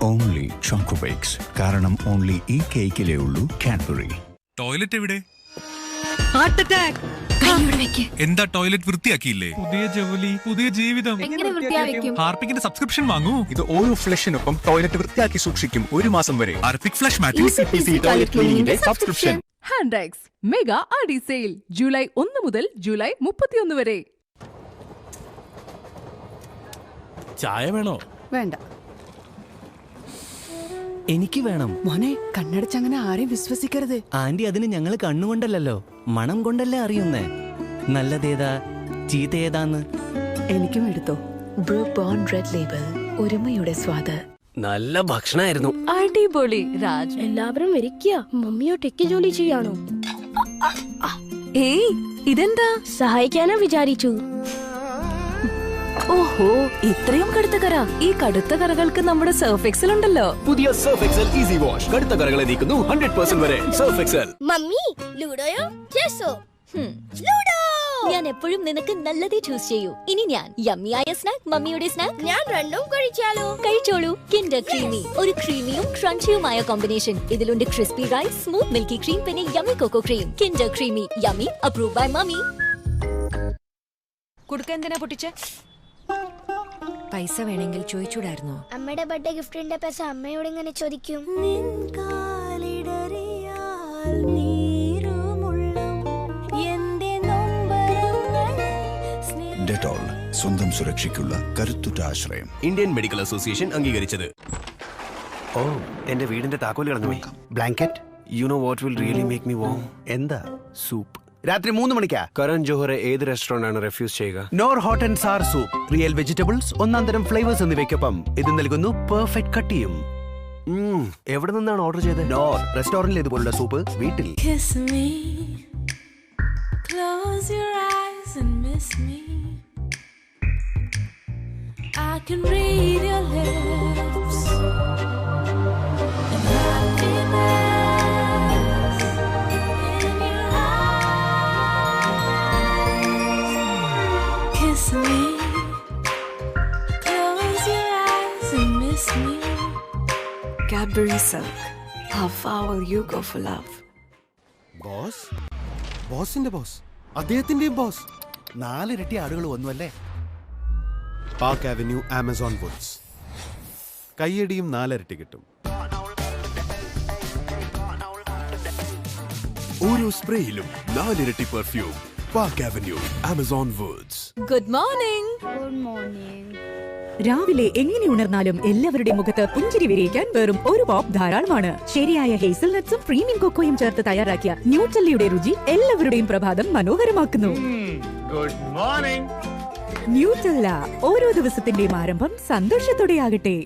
Only choco bakes. കാരണം ഓൺലി ഈ കേക്കിലേ ഉള്ളൂ കാഡ്ബറി. ടോയ്ലറ്റ് എവിടെ? Heart attack. എന്താ ടോയ്ലറ്റ് വൃത്തിയാക്കിയില്ലേ? പുതിയ ജോലി, പുതിയ ജീവിതം. എങ്ങനെ വൃത്തിയാക്കും? ഹാർപ്പിക്കിന്റെ സബ്സ്ക്രിപ്ഷൻ വാങ്ങൂ. ഇത് ഓരോ ഫ്ലഷിനൊപ്പം ടോയ്ലറ്റ് വൃത്തിയാക്കി സൂക്ഷിക്കും 1 മാസം വരെ. ഹാർപ്പിക് ഫ്ലഷ് മാറ്റ് ടോയ്ലറ്റ് ക്ലീനിങ്ങിന്റെ സബ്സ്ക്രിപ്ഷൻ. ഹാൻഡ്രാക്സ് മെഗാ ആടി സെയിൽ ജൂലൈ 1 മുതൽ ജൂലൈ 31 വരെ. ചായ വേണോ? വേണ്ട. എനിക്ക് വേണം. മോനെ, കണ്ണടച്ചങ്ങനെ ആരെയും വിശ്വസിക്കരുത്. ആന്റി, അതിന് ഞങ്ങൾ കണ്ണുകൊണ്ടല്ലോ മണം കൊണ്ടല്ലേ അറിയുന്നേ നല്ലതേതാ ചീത്തയേതാന്ന്. എനിക്കും എടുത്തോ. ബ്രൂക്ക് ബോണ്ട് റെഡ് ലേബൽ, ഒരുമയുടെ സ്വാദ്. നല്ല ഭക്ഷണമായിരുന്നു. അടിപൊളി. രാജ്, എല്ലാവരും ഇരിക്കുക. മമ്മിയോട്ടൊക്കെ ജോലി ചെയ്യാണോ? ഏയ് ഇതെന്താ? സഹായിക്കാനാ വിചാരിച്ചു. ഓഹോ, ഇത്രയും കടുത്ത കറ. ഈ കടുത്ത കറകൾക്ക് നമ്മുടെ സർഫ് എക്സൽ ഉണ്ടല്ലോ. പുതിയ സർഫ് എക്സൽ ഈസി വാഷ് കടുത്ത കറകളെ നീക്കുന്നു 100% വരെ. Surf excel. മമ്മി ലൂഡോയോ ചെസ്സോ? ലൂഡോ. ഞാൻ എപ്പോഴും നിനക്ക് നല്ലതേ ചൂസ് ചെയ്യൂ. ഇനി ഞാൻ യമ്മിയായ സ്നാക്ക്, മമ്മിയുടെ സ്നാക്ക്. ഞാൻ രണ്ടും കഴിച്ചാലോ? കഴിച്ചോളൂ. കിൻഡർ ക്രീമി, ഒരു ക്രീമിയും ക്രഞ്ചിയുമായ കോമ്പിനേഷൻ. ഇതിലുണ്ട് crispy rice, smooth milky cream, പിന്നെ yummy cocoa cream. Kinder creamy yummy, approve by mummy. കുടുക്ക എന്തിനാ പൊട്ടിച്ചേ? പൈസ വേണമെങ്കിൽ ചോദിച്ചൂടായിരുന്നോ? അമ്മയുടെ ബർത്ത്ഡേ ഗിഫ്റ്റിന്റെ പൈസ അമ്മയോട് ഇങ്ങനെ ചോദിക്കും. ഡെറ്റോൾ, സ്വന്തം സുരക്ഷയ്ക്കുള്ള കരുത്തുറ്റ ആശ്രയം. ഇന്ത്യൻ മെഡിക്കൽ അസോസിയേഷൻ അംഗീകരിച്ചത്. ഓ, എന്റെ വീടിന്റെ താക്കോല് കളഞ്ഞുപോയി. Blanket. You know what will really make me warm? എന്താ? സൂപ്പ്. രാത്രി 3 മണിക്കാ. കരൺ ജോഹറെ ഏത് റെസ്റ്റോറന്റ് ആണ് റെഫ്യൂസ് ചെയ്യുക? Nor hot and sir soup, real vegetables, ഒന്നാന്തരം ഫ്ലേവേഴ്സ് എന്നിവയ്ക്കൊപ്പം ഇത് നൽകുന്നു പെർഫെക്റ്റ് കട്ടിയും. എവിടെ നിന്നാണ് ഓർഡർ ചെയ്തത്? നോർ റെസ്റ്റോറന്റിൽ ഇതുപോലുള്ള സൂപ്പ് വീട്ടിൽ. Close your eyes and miss me. I can read your lips. And happiness in your eyes. Kiss me. Close your eyes and miss me. Cadbury Silk. How far will you go for love? Boss, ബോസിന്റെ ബോസ്, അദ്ദേഹത്തിന്റെയും ബോസ്. 4 ഇരട്ടി ആളുകൾ വന്നുവല്ലേ? Park Avenue Amazon Woods. കയ്യടിയും 4 ഇരട്ടി കിട്ടും. ഓരോ സ്പ്രേയിലും 4 ഇരട്ടി perfume. Park Avenue Amazon Woods. Good morning. Good morning. രാവിലെ എങ്ങനെ ഉണർന്നാലും എല്ലാവരുടെയും മുഖത്ത് പുഞ്ചിരി വിരിയിക്കാൻ വെറും ഒരു പോപ്പ് ധാരാളമാണ്. ശരിയായ ഹേസൽ നട്ട്സും പ്രീമിയം കൊക്കോയും ചേർത്ത് തയ്യാറാക്കിയ ന്യൂട്രെല്ലയുടെ രുചി എല്ലാവരുടെയും പ്രഭാതം മനോഹരമാക്കുന്നു. Good morning. ന്യൂട്രെല്ല, ഓരോ ദിവസത്തിന്റെയും ആരംഭം സന്തോഷത്തോടെയാകട്ടെ.